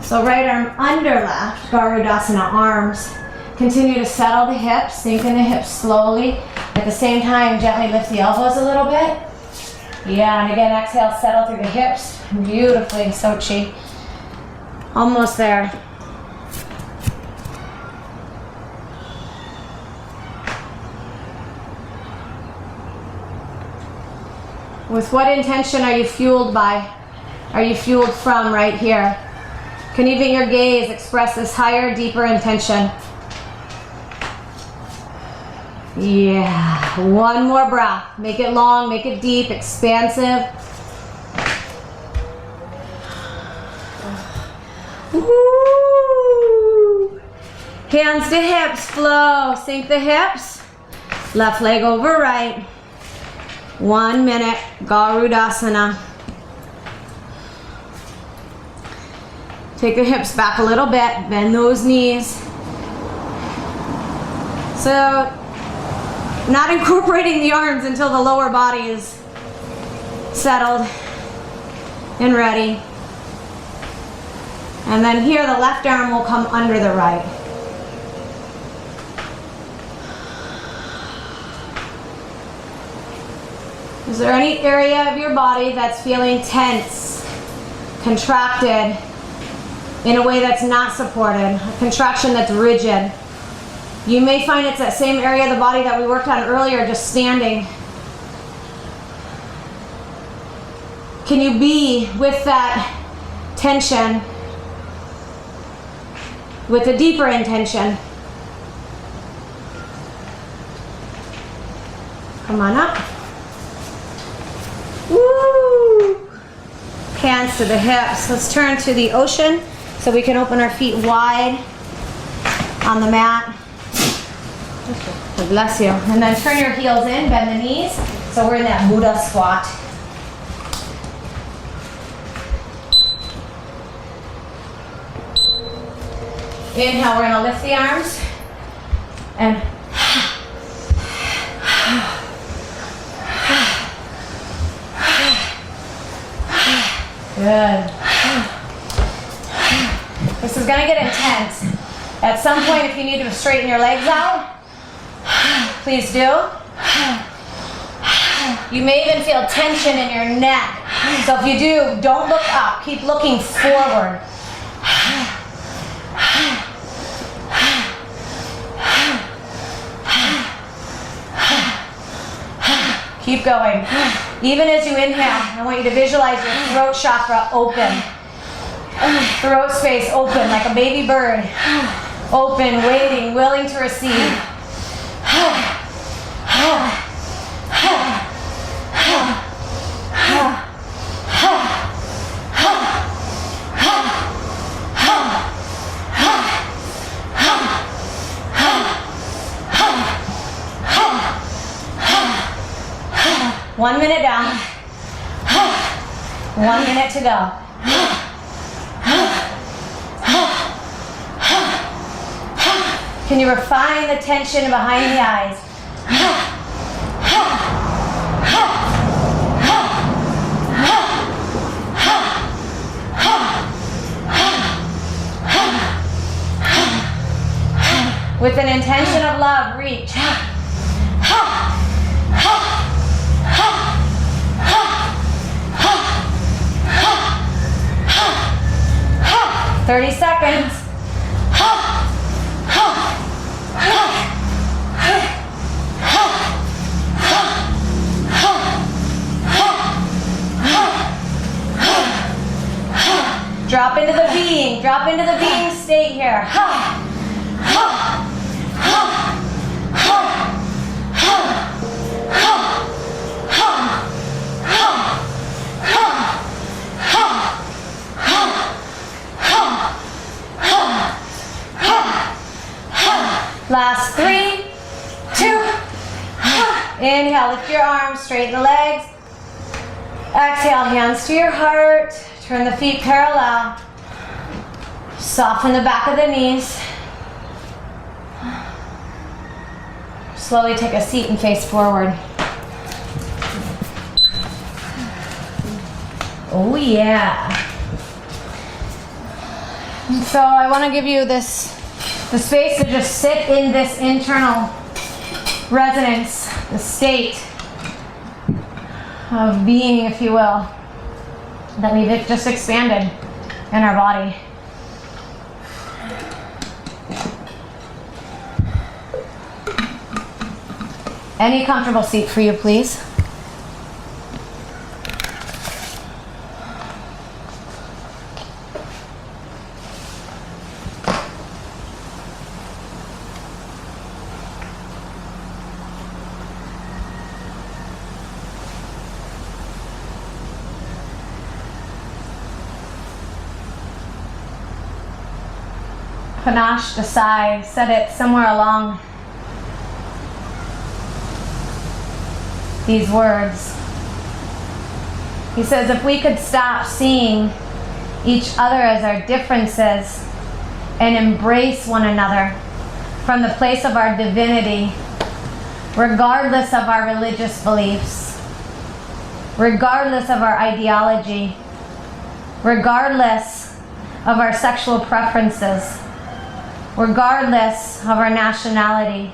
So right arm under left, Garudasana, arms. Continue to settle the hips, sink in the hips slowly. At the same time, gently lift the elbows a little bit. Yeah, and again, exhale, settle through the hips. Beautifully, Sochi. Almost there. With what intention are you fueled by? Are you fueled from right here? Can even your gaze express this higher, deeper intention? Yeah, one more breath. Make it long, make it deep, expansive. Woo. Hands to hips, flow. Sink the hips. Left leg over right. 1 minute, Garudasana. Take the hips back a little bit, bend those knees. So, not incorporating the arms until the lower body is settled and ready. And then here, the left arm will come under the right. Is there any area of your body that's feeling tense, contracted, in a way that's not supported, a contraction that's rigid? You may find it's that same area of the body that we worked on earlier, just standing. Can you be with that tension, with a deeper intention? Come on up. Woo! Hands to the hips. Let's turn to the ocean So we can open our feet wide on the mat. Bless you. And then turn your heels in, bend the knees. So we're in that Buddha squat. Inhale, we're gonna lift the arms. And good. This is gonna get intense. At some point, if you need to straighten your legs out, please do. You may even feel tension in your neck. So if you do, don't look up. Keep looking forward. Keep going. Even as you inhale, I want you to visualize your throat chakra open. Throat space open like a baby bird. Open, waiting, willing to receive. One minute down. 1 minute to go. Can you refine the tension behind the eyes? 'With an intention of love, reach. "30 seconds. Drop into the being. Drop into the being state here. Last 3, 2, inhale, lift your arms, straighten the legs. Exhale, hands to your heart. Turn the feet parallel. Soften the back of the knees. Slowly take a seat and face forward. Oh yeah. And so I want to give you the space to just sit in this internal resonance, the state of being, if you will, that we've just expanded in our body. Any comfortable seat for you, please. Panache Desai said it somewhere along these words. He says, if we could stop seeing each other as our differences and embrace one another from the place of our divinity, regardless of our religious beliefs, regardless of our ideology, regardless of our sexual preferences, regardless of our nationality,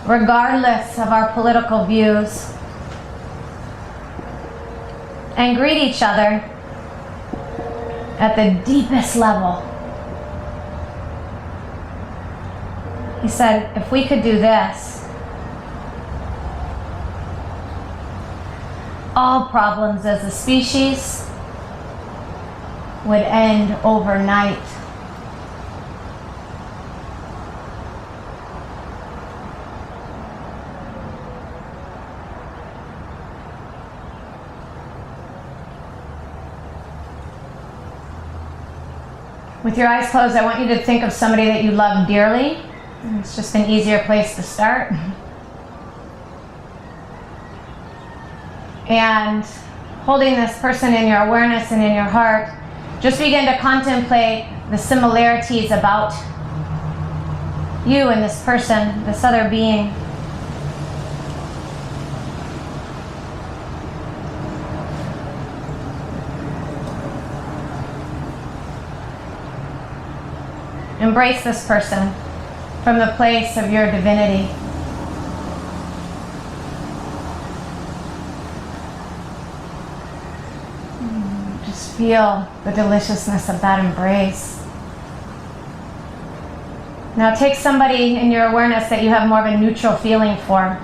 regardless of our political views, and greet each other at the deepest level. He said, if we could do this, all problems as a species would end overnight. With your eyes closed, I want you to think of somebody that you love dearly. It's just an easier place to start. And holding this person in your awareness and in your heart, just begin to contemplate the similarities about you and this person, this other being. Embrace this person from the place of your divinity. Just feel the deliciousness of that embrace. Now take somebody in your awareness that you have more of a neutral feeling for.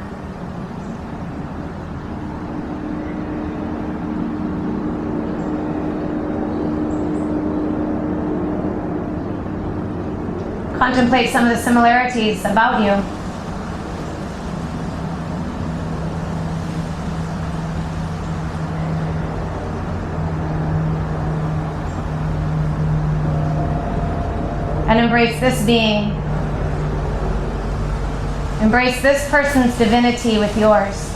Contemplate some of the similarities about you. And embrace this being. Embrace this person's divinity with yours.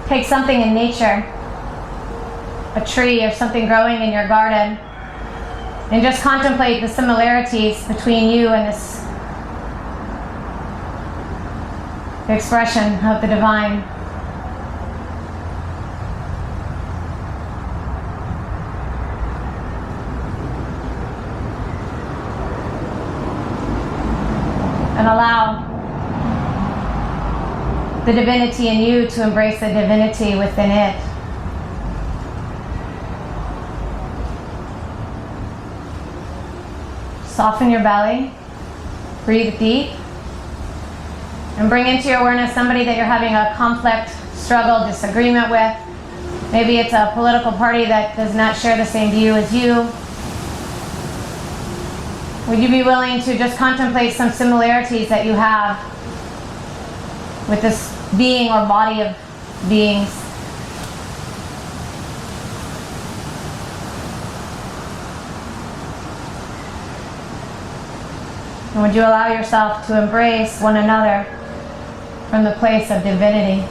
Take something in nature, a tree or something growing in your garden, and just contemplate the similarities between you and this expression of the divine. And allow the divinity in you to embrace the divinity within it. Soften your belly, breathe deep, and bring into your awareness somebody that you're having a conflict, struggle, disagreement with. Maybe it's a political party that does not share the same view as you. Would you be willing to just contemplate some similarities that you have with this being or body of beings? And would you allow yourself to embrace one another from the place of divinity?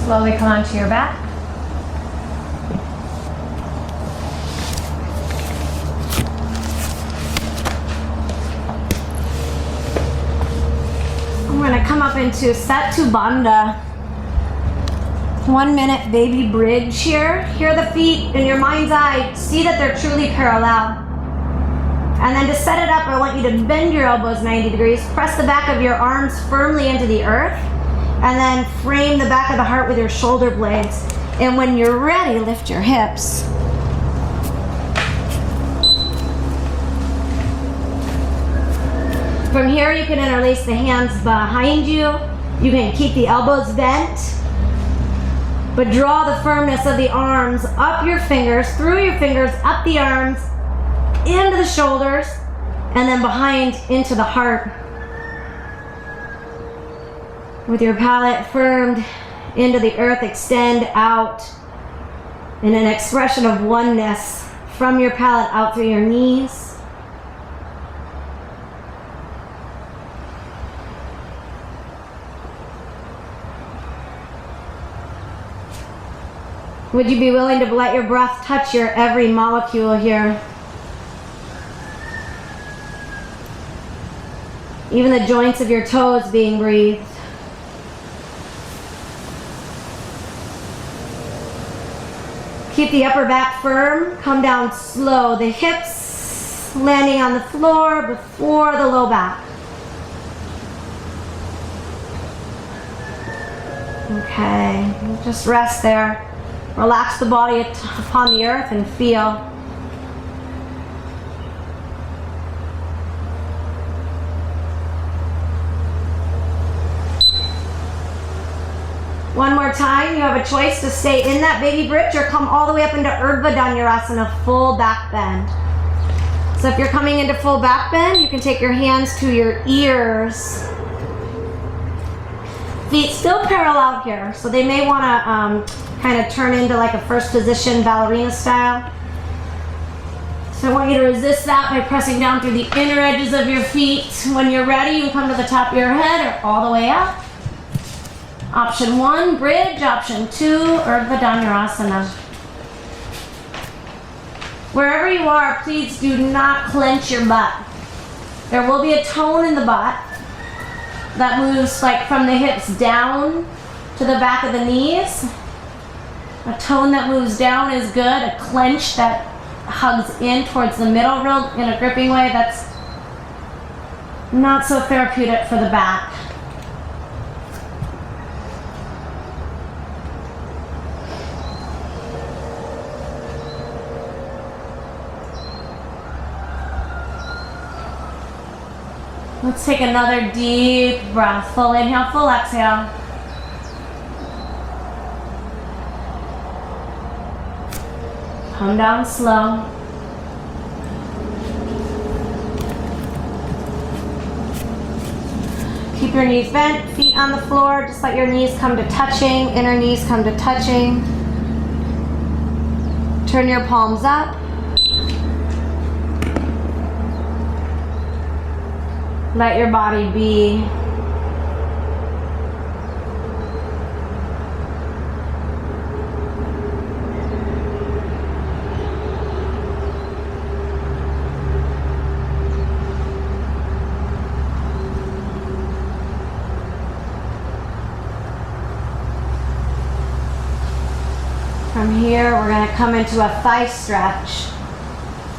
Slowly come onto your back. I'm going to come up into Setu Bandha. 1 minute baby bridge here. Hear the feet in your mind's eye. See that they're truly parallel. And then to set it up, I want you to bend your elbows 90 degrees. Press the back of your arms firmly into the earth. And then frame the back of the heart with your shoulder blades. And when you're ready, lift your hips. From here, you can interlace the hands behind you. You can keep the elbows bent, but draw the firmness of the arms up your fingers, through your fingers, up the arms, into the shoulders, and then behind into the heart. With your palate firmed into the earth, extend out in an expression of oneness from your palate out through your knees. Would you be willing to let your breath touch your every molecule here? Even the joints of your toes being breathed. Keep the upper back firm, come down slow. The hips landing on the floor before the low back. Okay, just rest there. Relax the body upon the earth and feel. One more time. You have a choice to stay in that baby bridge or come all the way up into Urdhva Dhanurasana, full back bend. So if you're coming into full back bend, you can take your hands to your ears. Feet still parallel here, so they may want to kind of turn into like a first position ballerina style. So I want you to resist that by pressing down through the inner edges of your feet. When you're ready, you can come to the top of your head or all the way up. Option 1, bridge. Option 2, Urdhva Dhanurasana. Wherever you are, please do not clench your butt. There will be a tone in the butt that moves like from the hips down to the back of the knees. A tone that moves down is good. A clench that hugs in towards the middle real in a gripping way, that's not so therapeutic for the back. Let's take another deep breath. Full inhale, full exhale. Come down slow. Keep your knees bent, feet on the floor. Just let your knees come to touching, inner knees come to touching. Turn your palms up. Let your body be. From here, we're going to come into a thigh stretch.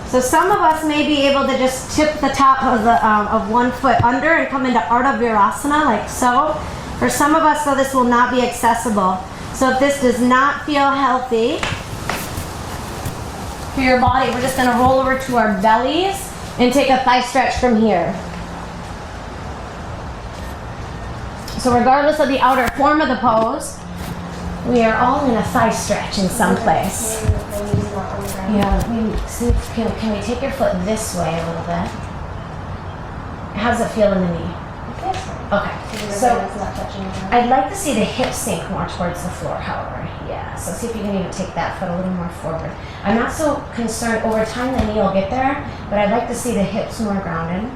So some of us may be able to just tip the top of one foot under and come into Ardha Virasana, like so. For some of us, though, this will not be accessible. So if this does not feel healthy for your body, we're just going to roll over to our bellies and take a thigh stretch from here. So regardless of the outer form of the pose, we are all in a thigh stretch in some place. Yeah, let me see. Can we take your foot this way a little bit? How does it feel in the knee? Okay, so I'd like to see the hips sink more towards the floor, however. Yeah, so see if you can even take that foot a little more forward. I'm not so concerned. Over time, the knee will get there, but I'd like to see the hips more grounded.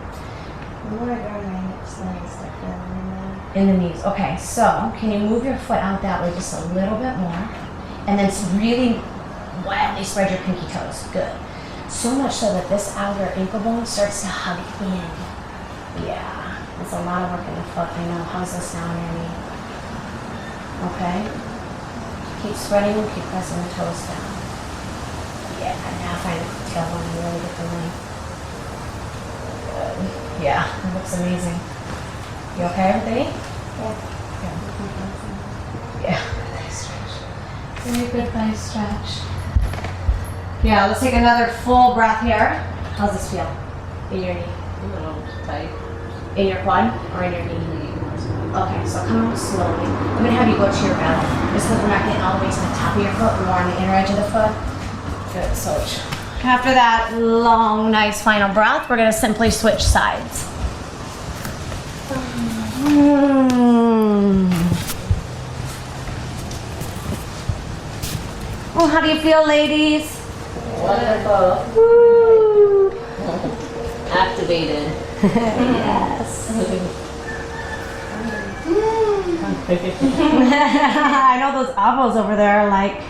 More around my hips than I start feeling in the knees. Okay, so can you move your foot out that way just a little bit more? And then really wildly spread your pinky toes. Good. So much so that this outer ankle bone starts to hug in. Yeah, it's a lot of work in the foot. I know. How's this now, Annie? Okay. Keep spreading and keep pressing the toes down. Yeah, now find the tailbone and really get the length. Good. Yeah, that looks amazing. You okay with me? Yeah. Yeah. Nice stretch. Very good, nice stretch. Yeah, let's take another full breath here. How's this feel? In your knee? A little tight. In your quad or in your knee? Okay, so come on slowly. I'm going to have you go to your belly. Just because we're not getting all the way to the top of your foot, more on the inner edge of the foot. Good, so after that long, nice final breath, we're going to simply switch sides. Oh, how do you feel, ladies? Wonderful. Woo. Activated. Yes. I know those avos over there are like,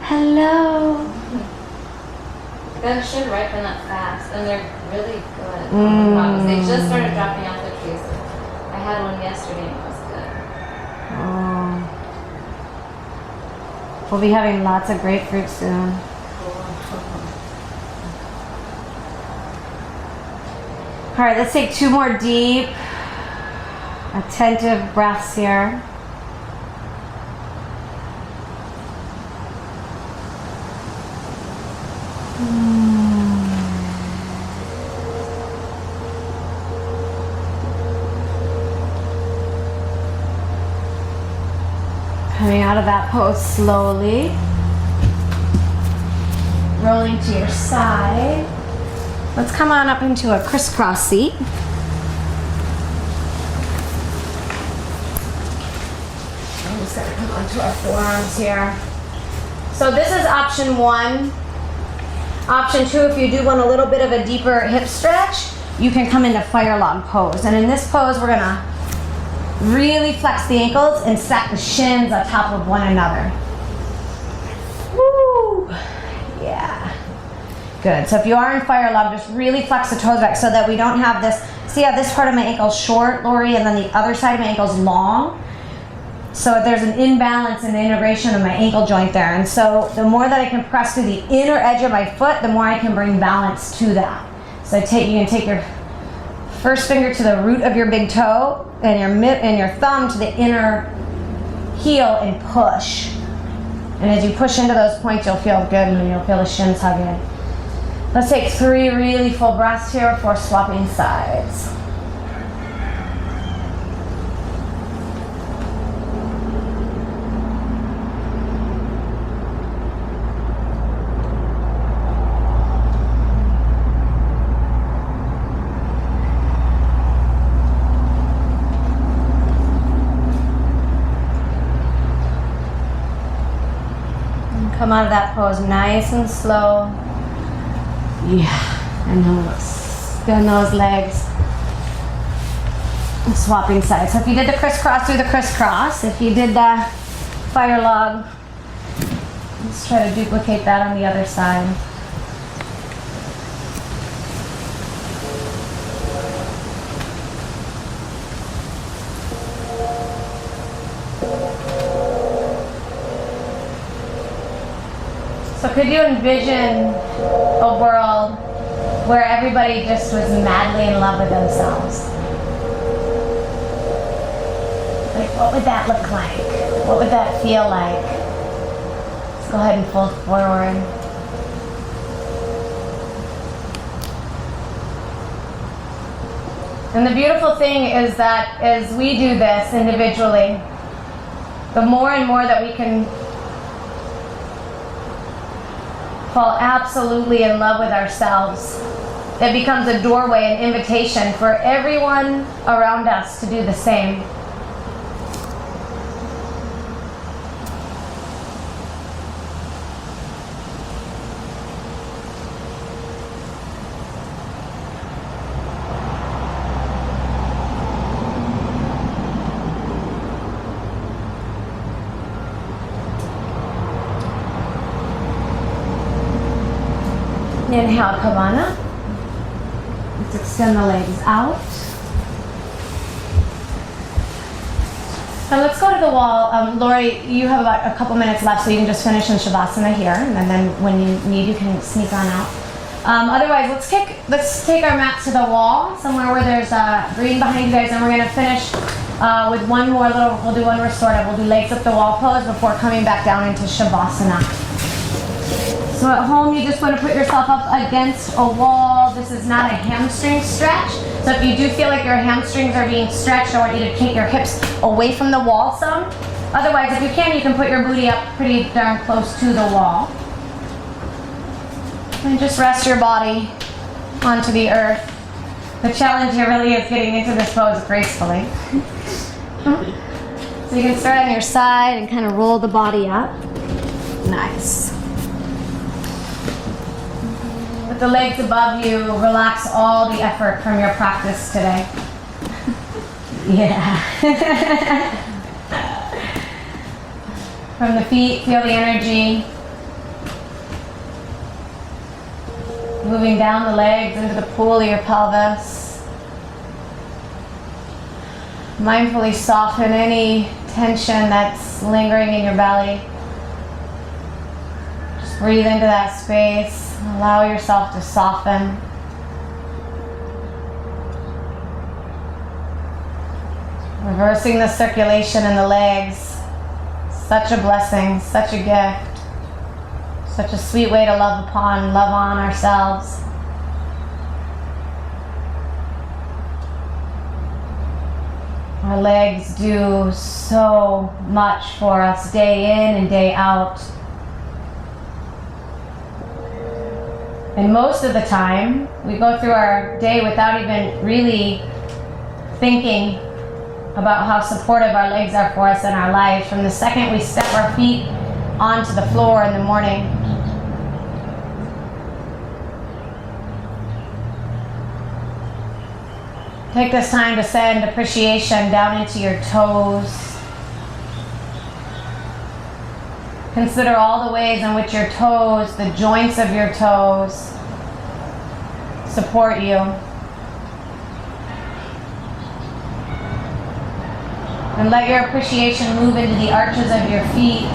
hello. That should ripen up fast, and they're really good. They just started dropping off the trees. I had one yesterday, and it was good. We'll be having lots of grapefruit soon. All right, let's take 2 more deep, attentive breaths here. Coming out of that pose slowly. Rolling to your side. Let's come on up into a crisscross seat. I'm just gonna come onto our forearms here. So this is option 1. Option 2, if you do want a little bit of a deeper hip stretch, you can come into fire log pose. And in this pose, we're gonna really flex the ankles and stack the shins on top of one another. Woo! Yeah. Good. So if you are in fire log, just really flex the toes back so that we don't have this. See how this part of my ankle is short, Lori, and then the other side of my ankle is long? So there's an imbalance in the integration of my ankle joint there. And so the more that I can press through the inner edge of my foot, the more I can bring balance to that. So you can take your first finger to the root of your big toe and your thumb to the inner heel and push. And as you push into those points, you'll feel good and you'll feel the shins hugging. Let's take 3 really full breaths here before swapping sides. Come out of that pose nice and slow. Yeah, and spin those legs. And swapping sides. So if you did the crisscross, do the crisscross. If you did the fire log, let's try to duplicate that on the other side. So could you envision a world where everybody just was madly in love with themselves? Like, what would that look like? What would that feel like? Let's go ahead and fold forward. And the beautiful thing is that as we do this individually, the more and more that we can fall absolutely in love with ourselves, it becomes a doorway, an invitation for everyone around us to do the same. Inhale, Kavana. Let's extend the legs out. And let's go to the wall. Lori, you have about a couple minutes left, so you can just finish in Shavasana here, and then when you need, you can sneak on out. Otherwise, let's take our mat to the wall, somewhere where there's green behind you guys, and we're gonna finish with one more we'll do one restorative. We'll do legs up the wall pose before coming back down into Shavasana. So at home, you just want to put yourself up against a wall. This is not a hamstring stretch. So if you do feel like your hamstrings are being stretched, I want you to take your hips away from the wall some. Otherwise, if you can put your booty up pretty darn close to the wall. And just rest your body onto the earth. The challenge here really is getting into this pose gracefully. So you can start on your side and kind of roll the body up. Nice. With the legs above you, relax all the effort from your practice today. Yeah. From the feet, feel the energy. Moving down the legs into the pool of your pelvis. Mindfully soften any tension that's lingering in your belly. Just breathe into that space. Allow yourself to soften. Reversing the circulation in the legs. Such a blessing, such a gift. Such a sweet way to love on ourselves. Our legs do so much for us day in and day out. And most of the time, we go through our day without even really thinking about how supportive our legs are for us in our life. From the second we step our feet onto the floor in the morning, take this time to send appreciation down into your toes. Consider all the ways in which your toes, the joints of your toes, support you. And let your appreciation move into the arches of your feet.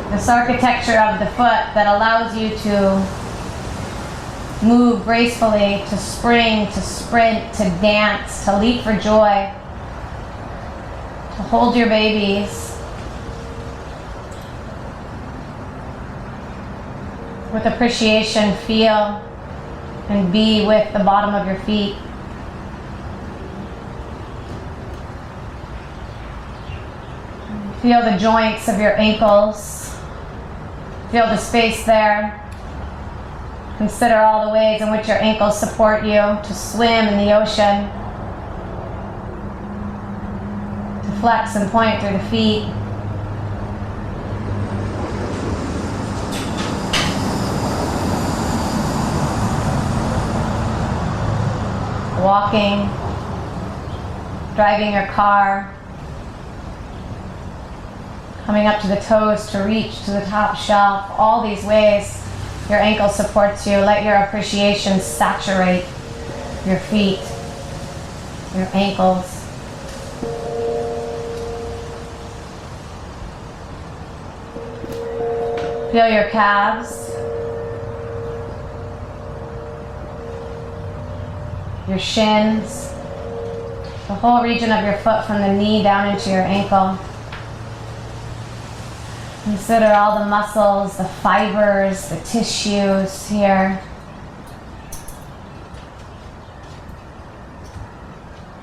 This architecture of the foot that allows you to move gracefully, to spring, to sprint, to dance, to leap for joy, to hold your babies. With appreciation, feel and be with the bottom of your feet. Feel the joints of your ankles. Feel the space there. Consider all the ways in which your ankles support you to swim in the ocean, to flex and point through the feet. Walking, driving your car, coming up to the toes to reach to the top shelf. All these ways your ankle supports you. Let your appreciation saturate your feet, your ankles. Feel your calves, your shins, the whole region of your foot from the knee down into your ankle. Consider all the muscles, the fibers, the tissues here.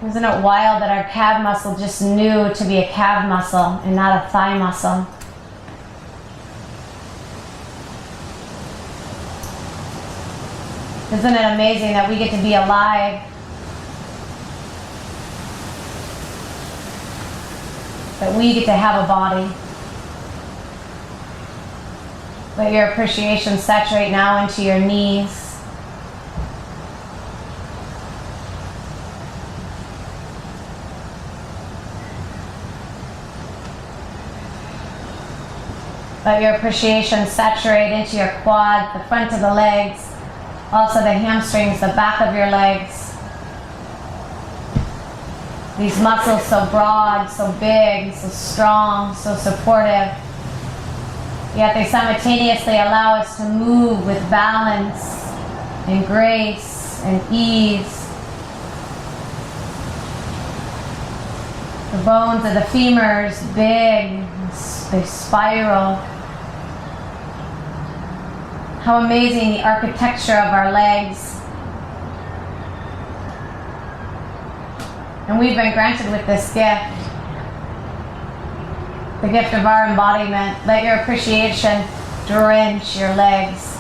Isn't it wild that our calf muscle just knew to be a calf muscle and not a thigh muscle? Isn't it amazing that we get to be alive? That we get to have a body? Let your appreciation saturate now into your knees. Let your appreciation saturate into your quad, the front of the legs, also the hamstrings, the back of your legs. These muscles so broad, so big, so strong, so supportive. Yet they simultaneously allow us to move with balance and grace and ease. The bones of the femurs, big, they spiral. How amazing the architecture of our legs. And we've been granted with this gift, the gift of our embodiment. Let your appreciation drench your legs.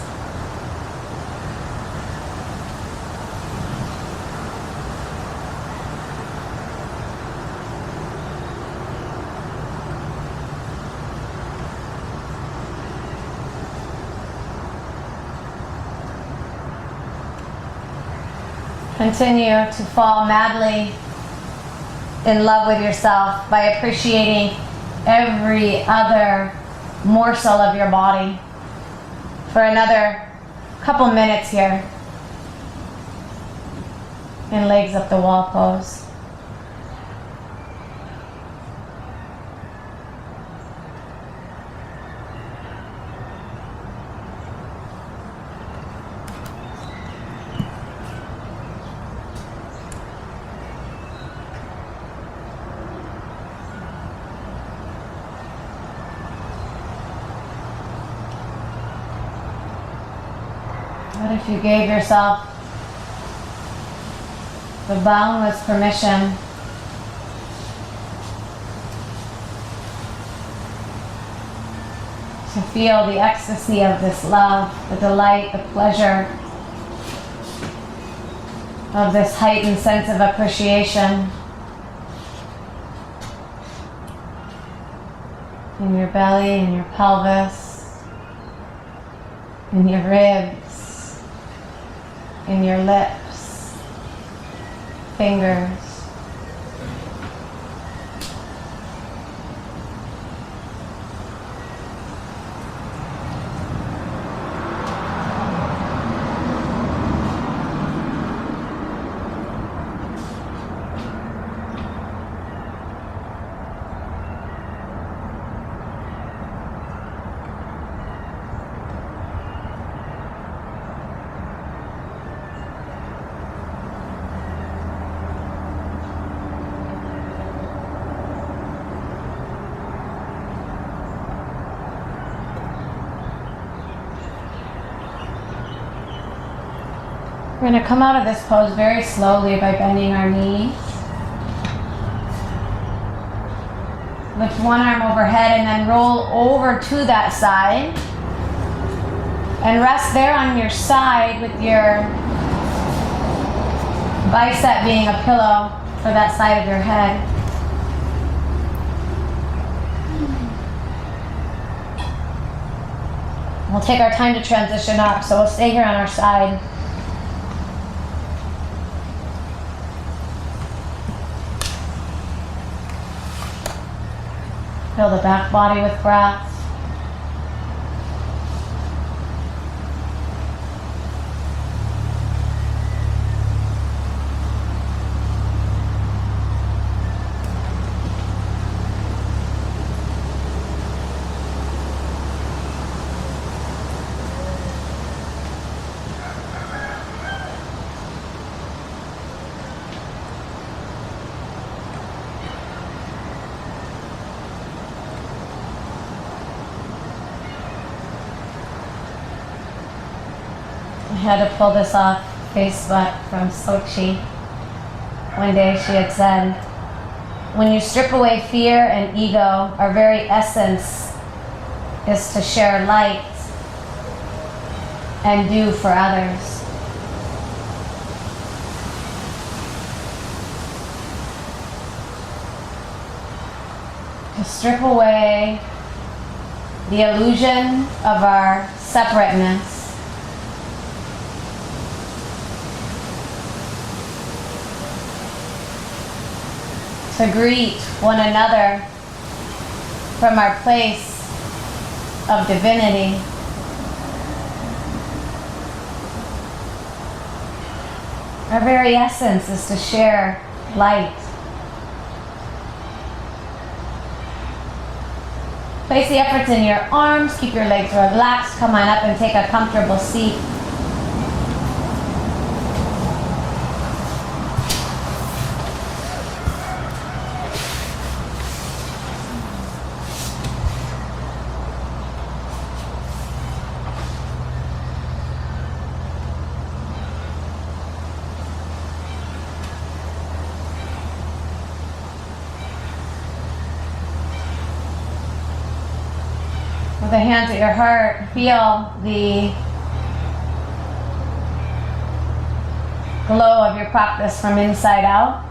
Continue to fall madly in love with yourself by appreciating every other morsel of your body for another couple minutes here in legs up the wall pose. What if you gave yourself the boundless permission to feel the ecstasy of this love, the delight, the pleasure of this heightened sense of appreciation in your belly, in your pelvis, in your ribs, in your lips, fingers. We're going to come out of this pose very slowly by bending our knees. Lift one arm overhead and then roll over to that side. And rest there on your side with your bicep being a pillow for that side of your head. We'll take our time to transition up, so we'll stay here on our side. Fill the back body with breath. I had to pull this off Facebook from Sochi. One day she had said, when you strip away fear and ego, our very essence is to share light and do for others. To strip away the illusion of our separateness, to greet one another from our place of divinity. Our very essence is to share light. Place the efforts in your arms, keep your legs relaxed, come on up and take a comfortable seat. With the hands at your heart, feel the glow of your practice from inside out.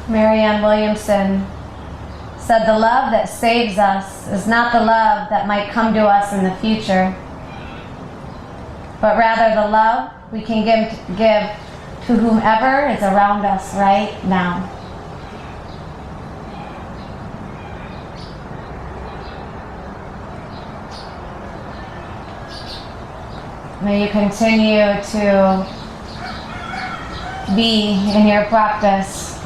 Marianne Williamson said, "The love that saves us is not the love that might come to us in the future, but rather the love we can give to whomever is around us right now." May you continue to be in your practice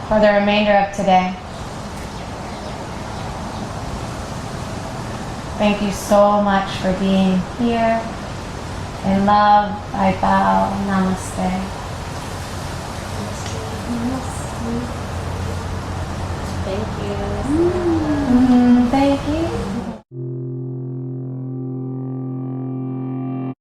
for the remainder of today. Thank you so much for being here. In love, I bow. Namaste. Thank you. Thank you.